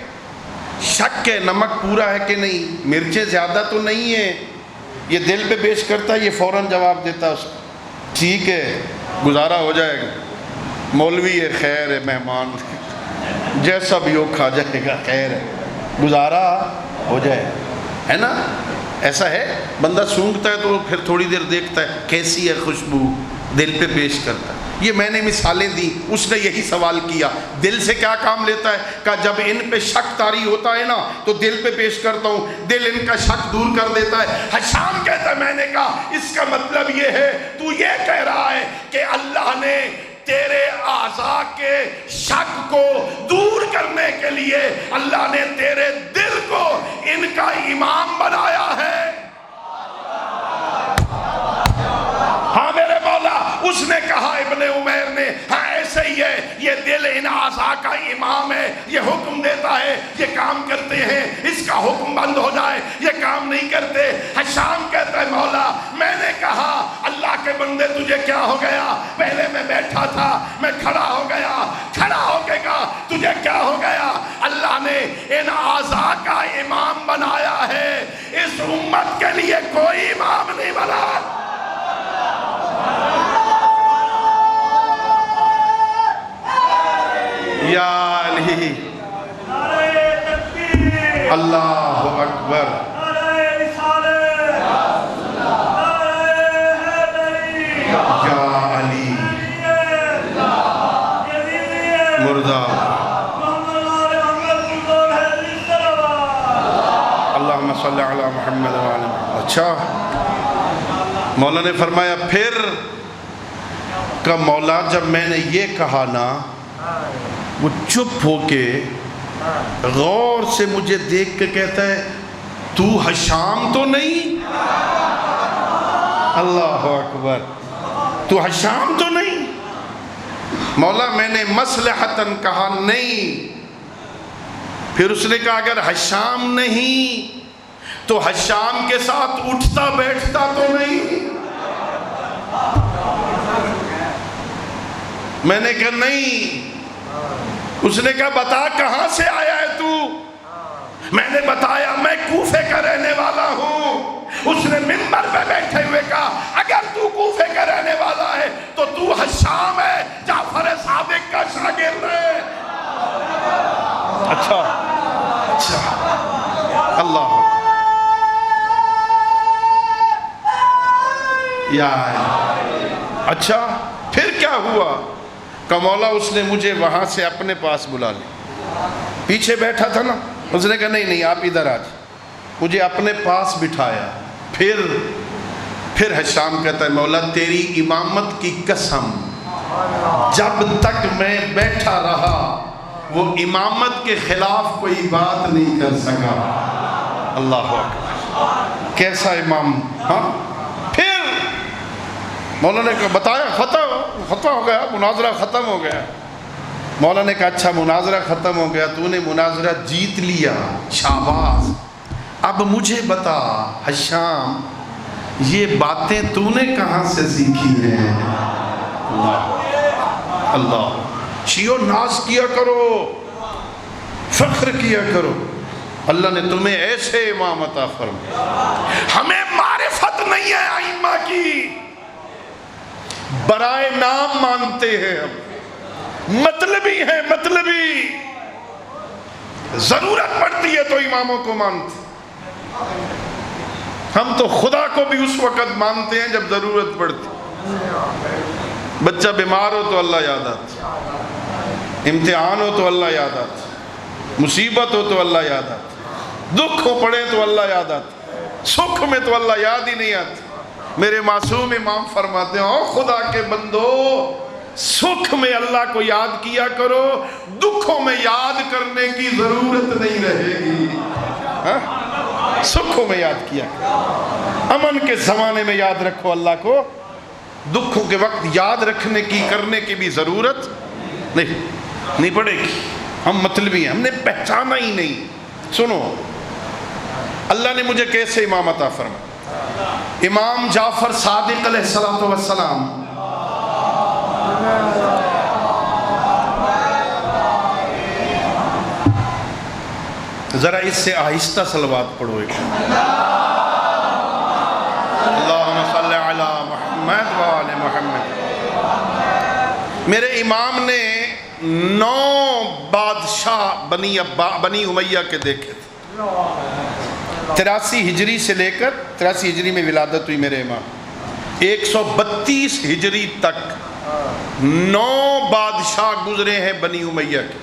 شک ہے نمک پورا ہے کہ نہیں، مرچیں زیادہ تو نہیں ہیں، یہ دل پہ پیش کرتا ہے، یہ فوراً جواب دیتا ہے اس کو ٹھیک ہے گزارا ہو جائے گا، مولوی ہے خیر ہے، مہمان جیسا بھی ہو کھا جائے گا، خیر ہے گزارا ہو جائے، ہے نا؟ ایسا ہے بندہ سونگتا ہے تو پھر تھوڑی دیر دیکھتا ہے کیسی ہے خوشبو، دل پہ پیش کرتا ہے۔ یہ میں نے مثالیں دی، اس نے یہی سوال کیا دل سے کیا کام لیتا ہے؟ کہ جب ان پہ شک طاری ہوتا ہے نا تو دل پہ پیش کرتا ہوں، دل ان کا شک دور کر دیتا ہے۔ ہشام کہتا ہے میں نے کہا اس کا مطلب یہ ہے تو یہ کہہ رہا ہے کہ اللہ نے تیرے اعضاء کے شک کو دور کرنے کے لیے اللہ نے تیرے دل کو ان کا امام بنایا ہے۔ ہاں میرے مولا، اس نے کہا ابن عمیر نے ہاں ایسے ہی ہے، یہ دل ان اعضاء کا امام ہے، یہ حکم دیتا ہے یہ کام کرتے ہیں، اس کا حکم بند ہو جائے یہ کام نہیں کرتے۔ ہشام کہتا ہے مولا میں نے کہا اللہ کے بندے تجھے کیا ہو گیا؟ پہلے میں بیٹھا تھا میں کھڑا ہو گیا، کھڑا ہو کے کہا تجھے کیا ہو گیا؟ اللہ نے ان اعضاء کا امام بنایا ہے، اس امت کے لیے کوئی امام نہیں بنا۔ یا علی اللہ اکبر، یا علی مردہ، اللہم صلی علی محمد وعلی محمد۔ اچھا مولا نے فرمایا پھر کہ مولا جب میں نے یہ کہا نا، وہ چپ ہو کے غور سے مجھے دیکھ کے کہتا ہے تو ہشام تو نہیں؟ اللہ اکبر، تو ہشام تو نہیں؟ مولا میں نے مصلحتاً کہا نہیں۔ پھر اس نے کہا اگر ہشام نہیں تو ہشام کے ساتھ اٹھتا بیٹھتا تو نہیں؟ میں نے کہا نہیں۔ اس نے کہا بتا کہاں سے آیا ہے تو؟ میں نے بتایا میں کوفے کا رہنے والا ہوں۔ اس نے منبر پہ بیٹھے ہوئے کہا اگر تو کوفے کا رہنے والا ہے تو تو ہشام ہے، جعفر صادق کا شاگرد ہے۔ یا اچھا پھر کیا ہوا کہ مولا اس نے مجھے وہاں سے اپنے پاس بلا لیا. پیچھے بیٹھا تھا نا, اس نے کہا نہیں نہیں آپ ادھر آ جائیں, مجھے اپنے پاس بٹھایا. پھر حشام کہتا ہے مولا تیری امامت کی قسم, جب تک میں بیٹھا رہا وہ امامت کے خلاف کوئی بات نہیں کر سکا. اللہ اکبر, کیسا امام. ہاں پھر مولا نے کہا بتایا ختم ہو گیا, مناظرہ ختم ہو گیا. مولا نے کہا اچھا مناظرہ ختم ہو گیا, تو نے مناظرہ جیت لیا, شاباش. اب مجھے بتا حشام یہ باتیں تو نے کہاں سے سیکھی ہیں؟ اللہ. شیعو ناز کیا کرو, فخر کیا کرو, اللہ نے تمہیں ایسے امام عطا فرمایا. ہمیں معرفت نہیں ہے ائمہ کی, برائے نام مانتے ہیں ہم, مطلبی ہیں مطلبی, ضرورت پڑتی ہے تو اماموں کو مانتے. ہم تو خدا کو بھی اس وقت مانتے ہیں جب ضرورت پڑتی. بچہ بیمار ہو تو اللہ یاد آتا, امتحان ہو تو اللہ یاد آتا, مصیبت ہو تو اللہ یاد آتا, دکھ ہو پڑے تو اللہ یاد آتا, سکھ میں تو اللہ یاد ہی نہیں آتا. میرے معصوم امام فرماتے ہیں او خدا کے بندو, سکھ میں اللہ کو یاد کیا کرو, دکھوں میں یاد کرنے کی ضرورت نہیں رہے گی. سکھوں میں یاد کیا کرو, امن کے زمانے میں یاد رکھو اللہ کو, دکھوں کے وقت یاد رکھنے کی کرنے کی بھی ضرورت نہیں پڑے گی. ہم مطلبی ہیں, ہم نے پہچانا ہی نہیں. سنو اللہ نے مجھے کیسے امام عطا فرمایا. امام جعفر صادق علیہ السلام ذرا اس سے آہستہ صلوات پڑھو. اللہم صلی علی محمد و آل محمد. میرے امام نے 9 بادشاہ بنی امیہ کے دیکھے تھے. 83 ہجری سے لے کر 83 ہجری میں ولادت ہوئی میرے امام, 132 ہجری تک 9 بادشاہ گزرے ہیں بنی امیہ کے,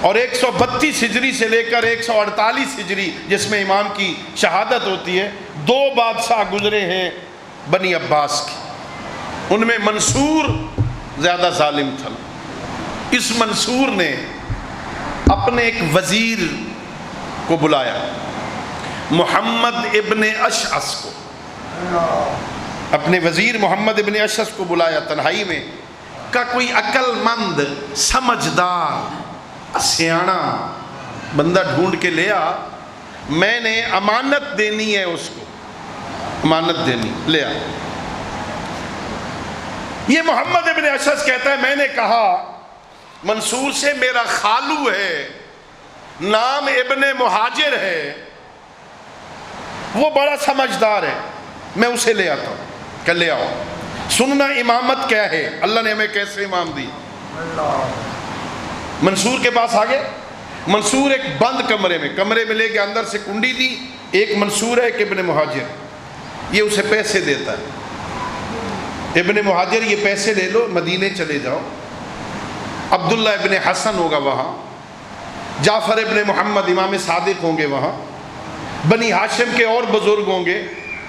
اور 132 ہجری سے لے کر 148 ہجری جس میں امام کی شہادت ہوتی ہے 2 بادشاہ گزرے ہیں بنی عباس کے. ان میں منصور زیادہ ظالم تھا. اس منصور نے اپنے ایک وزیر کو بلایا, محمد ابن اشعث کو, اپنے وزیر محمد ابن اشعث کو بلایا تنہائی میں. کا کوئی عقل مند سمجھدار سیانا بندہ ڈھونڈ کے لے آ, میں نے امانت دینی ہے اس کو, امانت دینی, لے آ. یہ محمد ابن اشعث کہتا ہے میں نے کہا منصور سے میرا خالو ہے, نام ابن مہاجر ہے, وہ بڑا سمجھدار ہے, میں اسے لے آتا ہوں. کہ لے آؤ, سننا امامت کیا ہے, اللہ نے ہمیں کیسے امام دی. منصور کے پاس آگے. منصور ایک بند کمرے میں لے کے اندر سے کنڈی دی, ایک منصور ہے ایک ابن مہاجر, یہ اسے پیسے دیتا ہے. ابن مہاجر یہ پیسے لے لو, مدینے چلے جاؤ, عبداللہ ابن حسن ہوگا وہاں, جعفر ابن محمد امام صادق ہوں گے وہاں, بنی ہاشم کے اور بزرگ ہوں گے,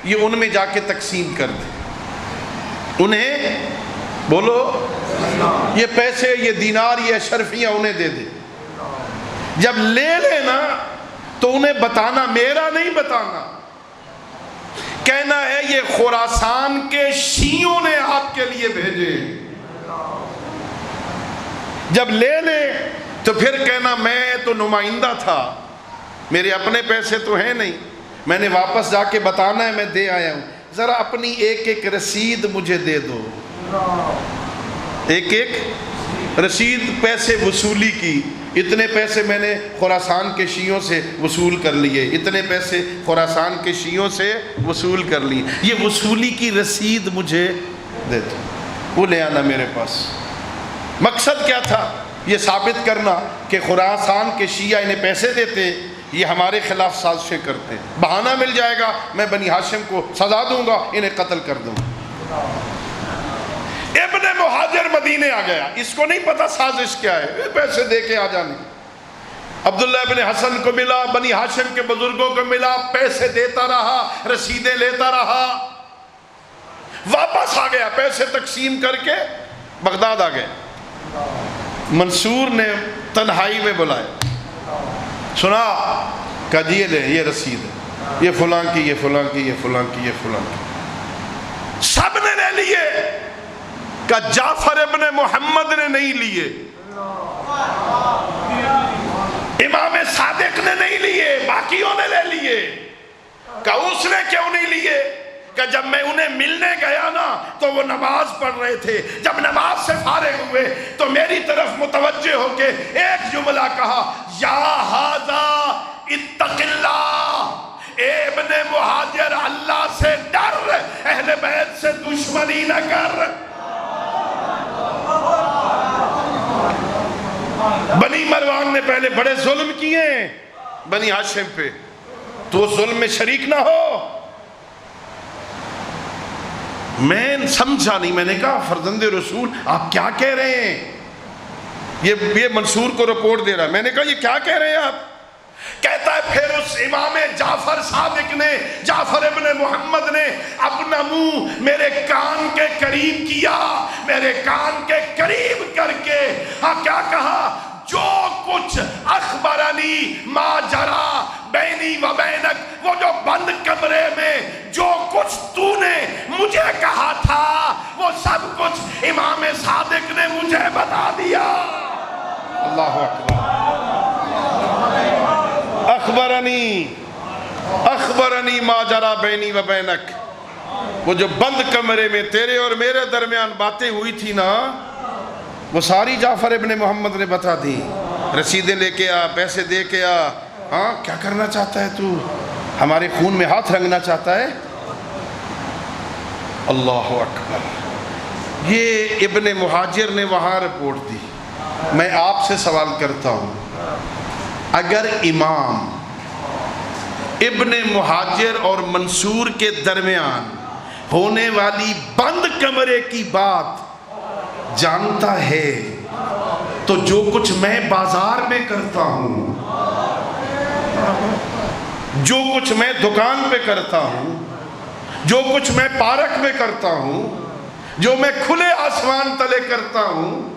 یہ ان میں جا کے تقسیم کر دے. انہیں بولو یہ پیسے, یہ دینار, یہ اشرفیاں انہیں دے دے. جب لے لینا تو انہیں بتانا, میرا نہیں بتانا, کہنا ہے یہ خراسان کے شیعوں نے آپ کے لیے بھیجے. جب لے لے تو پھر کہنا میں تو نمائندہ تھا, میرے اپنے پیسے تو ہیں نہیں, میں نے واپس جا کے بتانا ہے میں دے آیا ہوں, ذرا اپنی ایک ایک رسید مجھے دے دو. ایک ایک رسید پیسے وصولی کی, اتنے پیسے میں نے خراسان کے شیعوں سے وصول کر لیے, اتنے پیسے خراسان کے شیعوں سے وصول کر لیے, یہ وصولی کی رسید مجھے دے دو. وہ لے آنا میرے پاس. مقصد کیا تھا؟ یہ ثابت کرنا کہ خراسان کے شیعہ انہیں پیسے دیتے, یہ ہمارے خلاف سازشیں کرتے ہیں، بہانہ مل جائے گا میں بنی ہاشم کو سزا دوں گا، انہیں قتل کر دوں گا۔ ابن مہاجر مدینے آ گیا، اس کو نہیں پتا سازش کیا ہے، پیسے دے کے آ جانے۔ عبداللہ ابن حسن کو ملا، بنی ہاشم کے بزرگوں کو ملا، پیسے دیتا رہا، رسیدیں لیتا رہا، واپس آ گیا، پیسے تقسیم کر کے بغداد آ گئے۔ منصور نے تنہائی میں بلائے، سنا، کہا جی یہ لے، یہ رسید ہے، یہ فلاں کی، یہ فلاں کی، یہ فلاں کی، یہ فلاں کی، سب نے لے لیے، کہا جعفر ابن محمد نے نہیں لیے، امام صادق نے نہیں لیے، باقیوں نے لے لیے۔ کہا اس نے کیوں نہیں لیے؟ کہ جب میں انہیں ملنے گیا نا تو وہ نماز پڑھ رہے تھے، جب نماز سے فارغ ہوئے تو میری طرف متوجہ ہو کے ایک جملہ کہا، یا ھذا اتق اللہ، اے ابن مہاجر اللہ سے ڈر، اہل بیت سے دشمنی نہ کر۔ بنی مروان نے پہلے بڑے ظلم کیے ہیں بنی ہاشم پہ، تو ظلم میں شریک نہ ہو۔ میں سمجھا نہیں، میں نے کہا فرزند رسول آپ کیا کہہ رہے ہیں؟ یہ منصور کو رپورٹ دے رہا ہے۔ میں نے کہا یہ کیا کہہ رہے ہیں آپ؟ کہتا ہے پھر اس امام جعفر صادق نے، جعفر ابن محمد نے اپنا منہ میرے کان کے قریب کیا، میرے کان کے قریب کر کے ہاں کیا کہا، جو کچھ اخبرنی ما جرا بینی و بینک، وہ جو بند کمرے میں جو کچھ تو نے مجھے کہا تھا وہ سب کچھ امام صادق نے مجھے بتا دیا۔ اللہ اکبر۔ اخبرنی ما جرا بینی و بینک، وہ جو بند کمرے میں تیرے اور میرے درمیان باتیں ہوئی تھی نا، وہ ساری جعفر ابن محمد نے بتا دی۔ رسیدیں لے کے آ، پیسے دے کے آ۔ ہاں کیا کرنا چاہتا ہے تو؟ ہمارے خون میں ہاتھ رنگنا چاہتا ہے؟ اللہ اکبر۔ یہ ابن مہاجر نے وہاں رپورٹ دی۔ میں آپ سے سوال کرتا ہوں، اگر امام ابن مہاجر اور منصور کے درمیان ہونے والی بند کمرے کی بات جانتا ہے تو جو کچھ میں بازار میں کرتا ہوں، جو کچھ میں دکان پہ کرتا ہوں، جو کچھ میں پارک میں کرتا ہوں، جو میں کھلے آسمان تلے کرتا ہوں،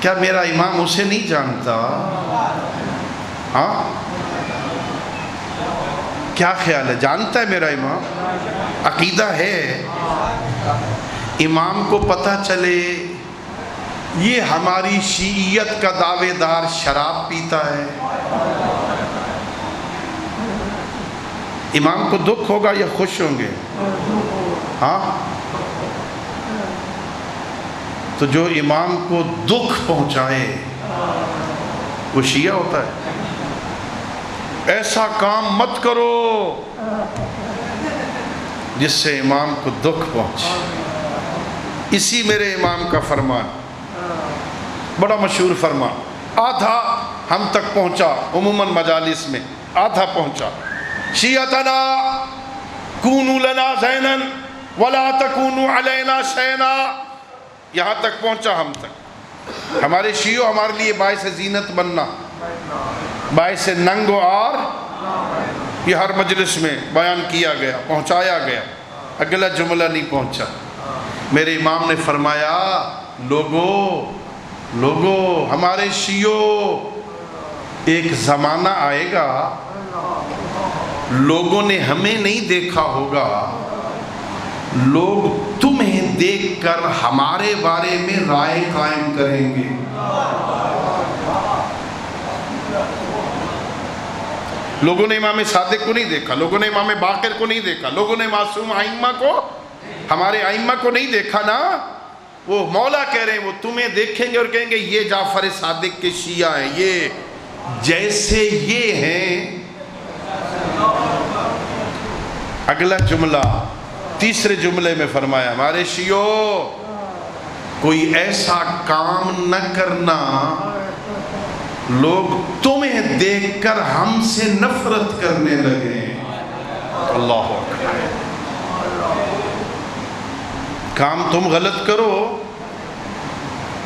کیا میرا امام اسے نہیں جانتا؟ ہاں کیا خیال ہے؟ جانتا ہے میرا امام؟ عقیدہ ہے؟ امام کو پتہ چلے یہ ہماری شیعیت کا دعوے دار شراب پیتا ہے، امام کو دکھ ہوگا یا خوش ہوں گے؟ ہاں تو جو امام کو دکھ پہنچائے وہ شیعہ ہوتا ہے۔ ایسا کام مت کرو جس سے امام کو دکھ پہنچے۔ اسی میرے امام کا فرمان، بڑا مشہور فرمان، آدھا ہم تک پہنچا عموماً مجالس میں، آدھا پہنچا، شیعتنا کونوا لنا زینا ولا تکونوا علینا شینا، یہاں تک پہنچا ہم تک۔ ہمارے شیعوں ہمارے لیے باعث زینت بننا، باعث ننگ و عار، یہ ہر مجلس میں بیان کیا گیا، پہنچایا گیا۔ اگلا جملہ نہیں پہنچا۔ میرے امام نے فرمایا، لوگو ہمارے شیعوں، ایک زمانہ آئے گا لوگوں نے ہمیں نہیں دیکھا ہوگا، لوگ تمہیں دیکھ کر ہمارے بارے میں رائے قائم کریں گے۔ لوگوں نے امام صادق کو نہیں دیکھا، لوگوں نے امام باقر کو نہیں دیکھا، لوگوں نے معصوم ائمہ کو، ہمارے ائمہ کو نہیں دیکھا نا۔ وہ مولا کہہ رہے ہیں وہ تمہیں دیکھیں گے اور کہیں گے یہ جعفر صادق کے شیعہ ہیں، یہ جیسے یہ ہیں۔ اگلا جملہ تیسرے جملے میں فرمایا، ہمارے شیعوں کوئی ایسا کام نہ کرنا لوگ تمہیں دیکھ کر ہم سے نفرت کرنے لگے۔ اللہ اکبر۔ کام تم غلط کرو،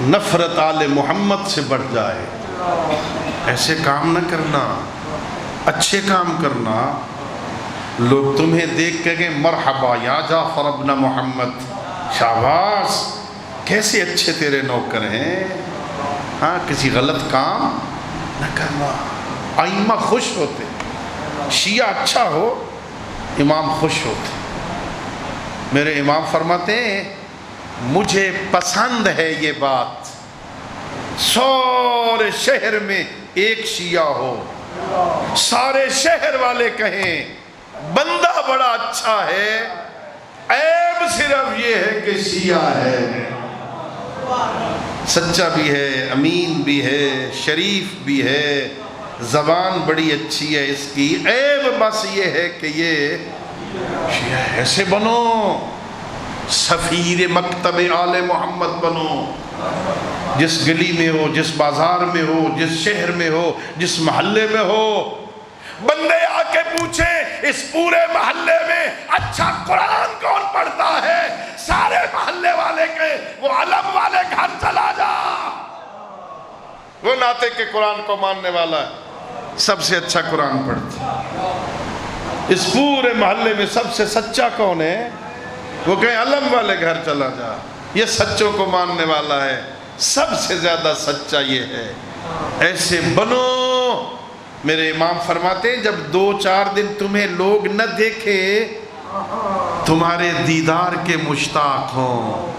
نفرت آل محمد سے بڑھ جائے، ایسے کام نہ کرنا، اچھے کام کرنا۔ لوگ تمہیں دیکھ کے کہ مرحبا یا جعفر ابن محمد، شاباش، کیسے اچھے تیرے نوکر ہیں۔ ہاں، کسی غلط کام نہ کرنا۔ ائمہ خوش ہوتے، شیعہ اچھا ہو، امام خوش ہوتے۔ میرے امام فرماتے ہیں مجھے پسند ہے یہ بات، سارے شہر میں ایک شیعہ ہو، سارے شہر والے کہیں بندہ بڑا اچھا ہے، عیب صرف یہ ہے کہ شیعہ ہے۔ سچا بھی ہے، امین بھی ہے، شریف بھی ہے، زبان بڑی اچھی ہے اس کی، عیب بس یہ ہے کہ یہ شیعہ ہے۔ ایسے بنو، سفیر مکتب آل محمد بنو، جس گلی میں ہو، جس بازار میں ہو، جس شہر میں ہو، جس محلے میں ہو، بندے آ کے پوچھیں اس پورے محلے میں اچھا قرآن کون پڑھتا ہے، سارے محلے والے کے وہ علم والے گھر چلا جا، وہ ناطق کے قرآن کو ماننے والا ہے، سب سے اچھا قرآن پڑھتا ہے۔ اس پورے محلے میں سب سے سچا کون ہے، وہ کہیں علم والے گھر چلا جا، یہ سچوں کو ماننے والا ہے، سب سے زیادہ سچا یہ ہے۔ ایسے بنو۔ میرے امام فرماتے ہیں جب 2-4 دن تمہیں لوگ نہ دیکھے، تمہارے دیدار کے مشتاق ہوں،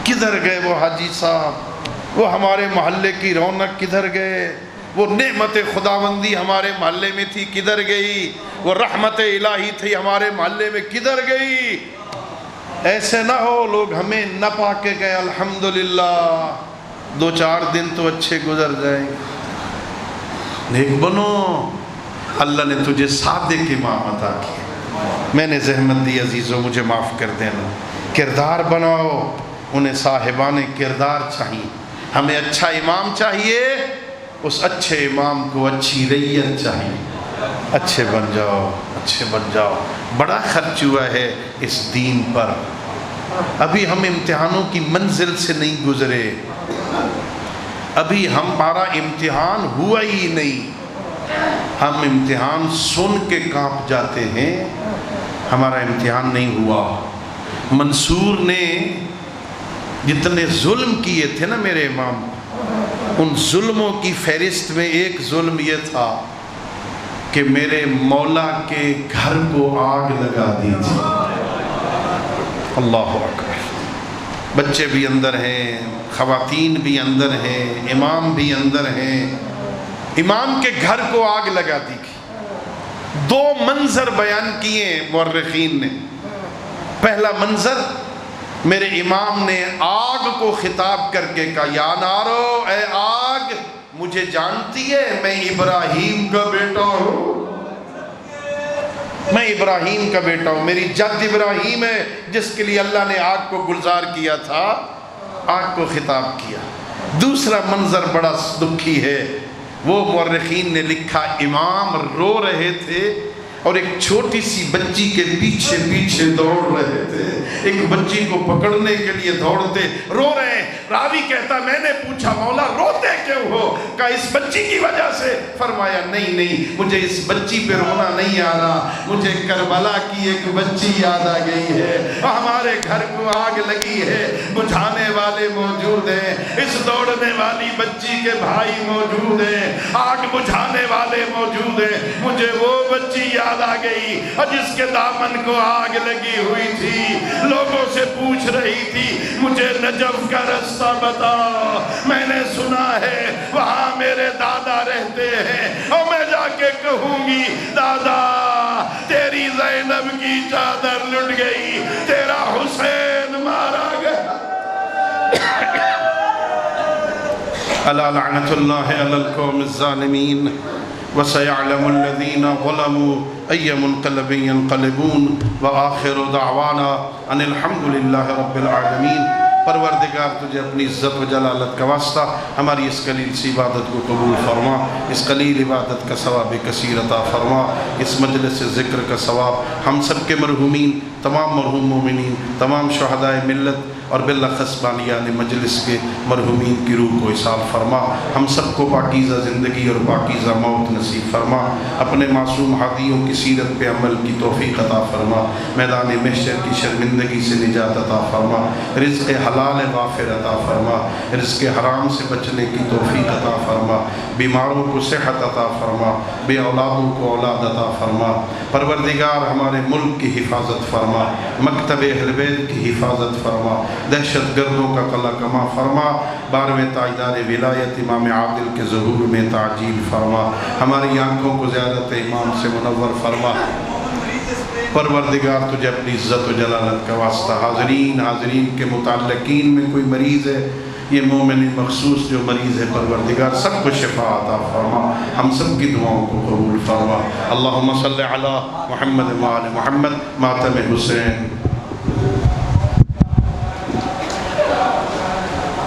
کدھر گئے وہ حاجی صاحب، وہ ہمارے محلے کی رونق کدھر گئے، وہ نعمت خداوندی ہمارے محلے میں تھی کدھر گئی، وہ رحمت الہی تھی ہمارے محلے میں کدھر گئی۔ ایسے نہ ہو لوگ ہمیں نہ پا کے گئے، الحمدللہ 2-4 دن تو اچھے گزر جائیں گے۔ نیک بنو، اللہ نے تجھے صادق امام عطا کیا، میں نے زحمت دی عزیزوں، مجھے معاف کر دینا۔ کردار بناؤ، انہیں صاحبان کردار چاہیے، ہمیں اچھا امام چاہیے، اس اچھے امام کو اچھی رعیت چاہیے۔ اچھے بن جاؤ، اچھے بن جاؤ۔ بڑا خرچ ہوا ہے اس دین پر، ابھی ہم امتحانوں کی منزل سے نہیں گزرے، ابھی ہمارا امتحان ہوا ہی نہیں، ہم امتحان سن کے کانپ جاتے ہیں، ہمارا امتحان نہیں ہوا۔ منصور نے جتنے ظلم کیے تھے نا میرے امام، ان ظلموں کی فہرست میں ایک ظلم یہ تھا کہ میرے مولا کے گھر کو آگ لگا دی تھی۔ اللہ اکبر۔ بچے بھی اندر ہیں، خواتین بھی اندر ہیں، امام بھی اندر ہیں، امام کے گھر کو آگ لگا دی گئی۔ 2 منظر بیان کیے مورخین نے۔ پہلا منظر، میرے امام نے آگ کو خطاب کر کے کہا، یا نارو، اے آگ، مجھے جانتی ہے میں ابراہیم کا بیٹا ہوں، میں ابراہیم کا بیٹا ہوں، میری جد ابراہیم ہے جس کے لیے اللہ نے آگ کو گلزار کیا تھا، آگ کو خطاب کیا۔ دوسرا منظر بڑا دکھی ہے، وہ مورخین نے لکھا امام رو رہے تھے اور ایک چھوٹی سی بچی کے پیچھے پیچھے دوڑ رہے تھے، ایک بچی کو پکڑنے کے لیے دوڑتے، رو رہے ہیں۔ راوی کہتا میں نے پوچھا مولا روتے کیوں ہو؟ کہا اس بچی کی وجہ سے۔ فرمایا نہیں، مجھے اس بچی پہ رونا نہیں آ رہا، مجھے کربلا کی ایک بچی یاد آ گئی ہے، ہمارے گھر کو آگ لگی ہے، بجھانے والے موجود ہیں، اس دوڑنے والی بچی کے بھائی موجود ہیں، آگ بجھانے والے موجود ہیں، مجھے وہ بچی یاد آ گئی اور جس کے دامن کو آگ لگی ہوئی تھی، لوگوں سے پوچھ رہی تھی مجھے نجف کا رستہ بتا، میں نے سنا ہے وہاں میرے دادا رہتے ہیں، اور میں جا کے کہوں گی دادا تیری زینب کی چادر لٹ گئی، تیرا حسین مارا گیا۔ الا لعنت اللہ علی القوم الظالمین وسيعلم الذين ظلموا أي منقلب ينقلبون وآخر دعوانا أن الحمد لله رب العالمين پروردگار تجھے اپنی عزت و جلالت کا واسطہ ہماری اس قلیل سی عبادت کو قبول فرما، اس قلیل عبادت کا ثواب کثیر عطا فرما، اس مجلس ذکر کا ثواب ہم سب کے مرحومین، تمام مرحوم مومنین، تمام شہدائے ملت اور بالاخص بانیان مجلس کے مرحومین کی روح کو اصال فرما، ہم سب کو پاکیزہ زندگی اور پاکیزہ موت نصیب فرما، اپنے معصوم ہادیوں کی سیرت پہ عمل کی توفیق عطا فرما، میدان محشر کی شرمندگی سے نجات عطا فرما، رزق حلال وافر عطا فرما، رزق حرام سے بچنے کی توفیق عطا فرما، بیماروں کو صحت عطا فرما، بے اولادوں کو اولاد عطا فرما، پروردگار ہمارے ملک کی حفاظت فرما، مکتب اہل بیت کی حفاظت فرما، دہشت گردوں کا قلع کما فرما، 12ویں تاجدار ولایت امام عادل کے ظہور میں تعجیل فرما، ہماری آنکھوں کو زیارت امام سے منور فرما۔ پروردگار تجھے اپنی عزت و جلالت کا واسطہ حاضرین کے متعلقین میں کوئی مریض ہے، یہ مومن مخصوص جو مریض ہے، پروردگار سب کو شفا عطا فرما، ہم سب کی دعاؤں کو قبول فرما۔ اللہم صلی علی محمد و آل محمد، ماتم حسین۔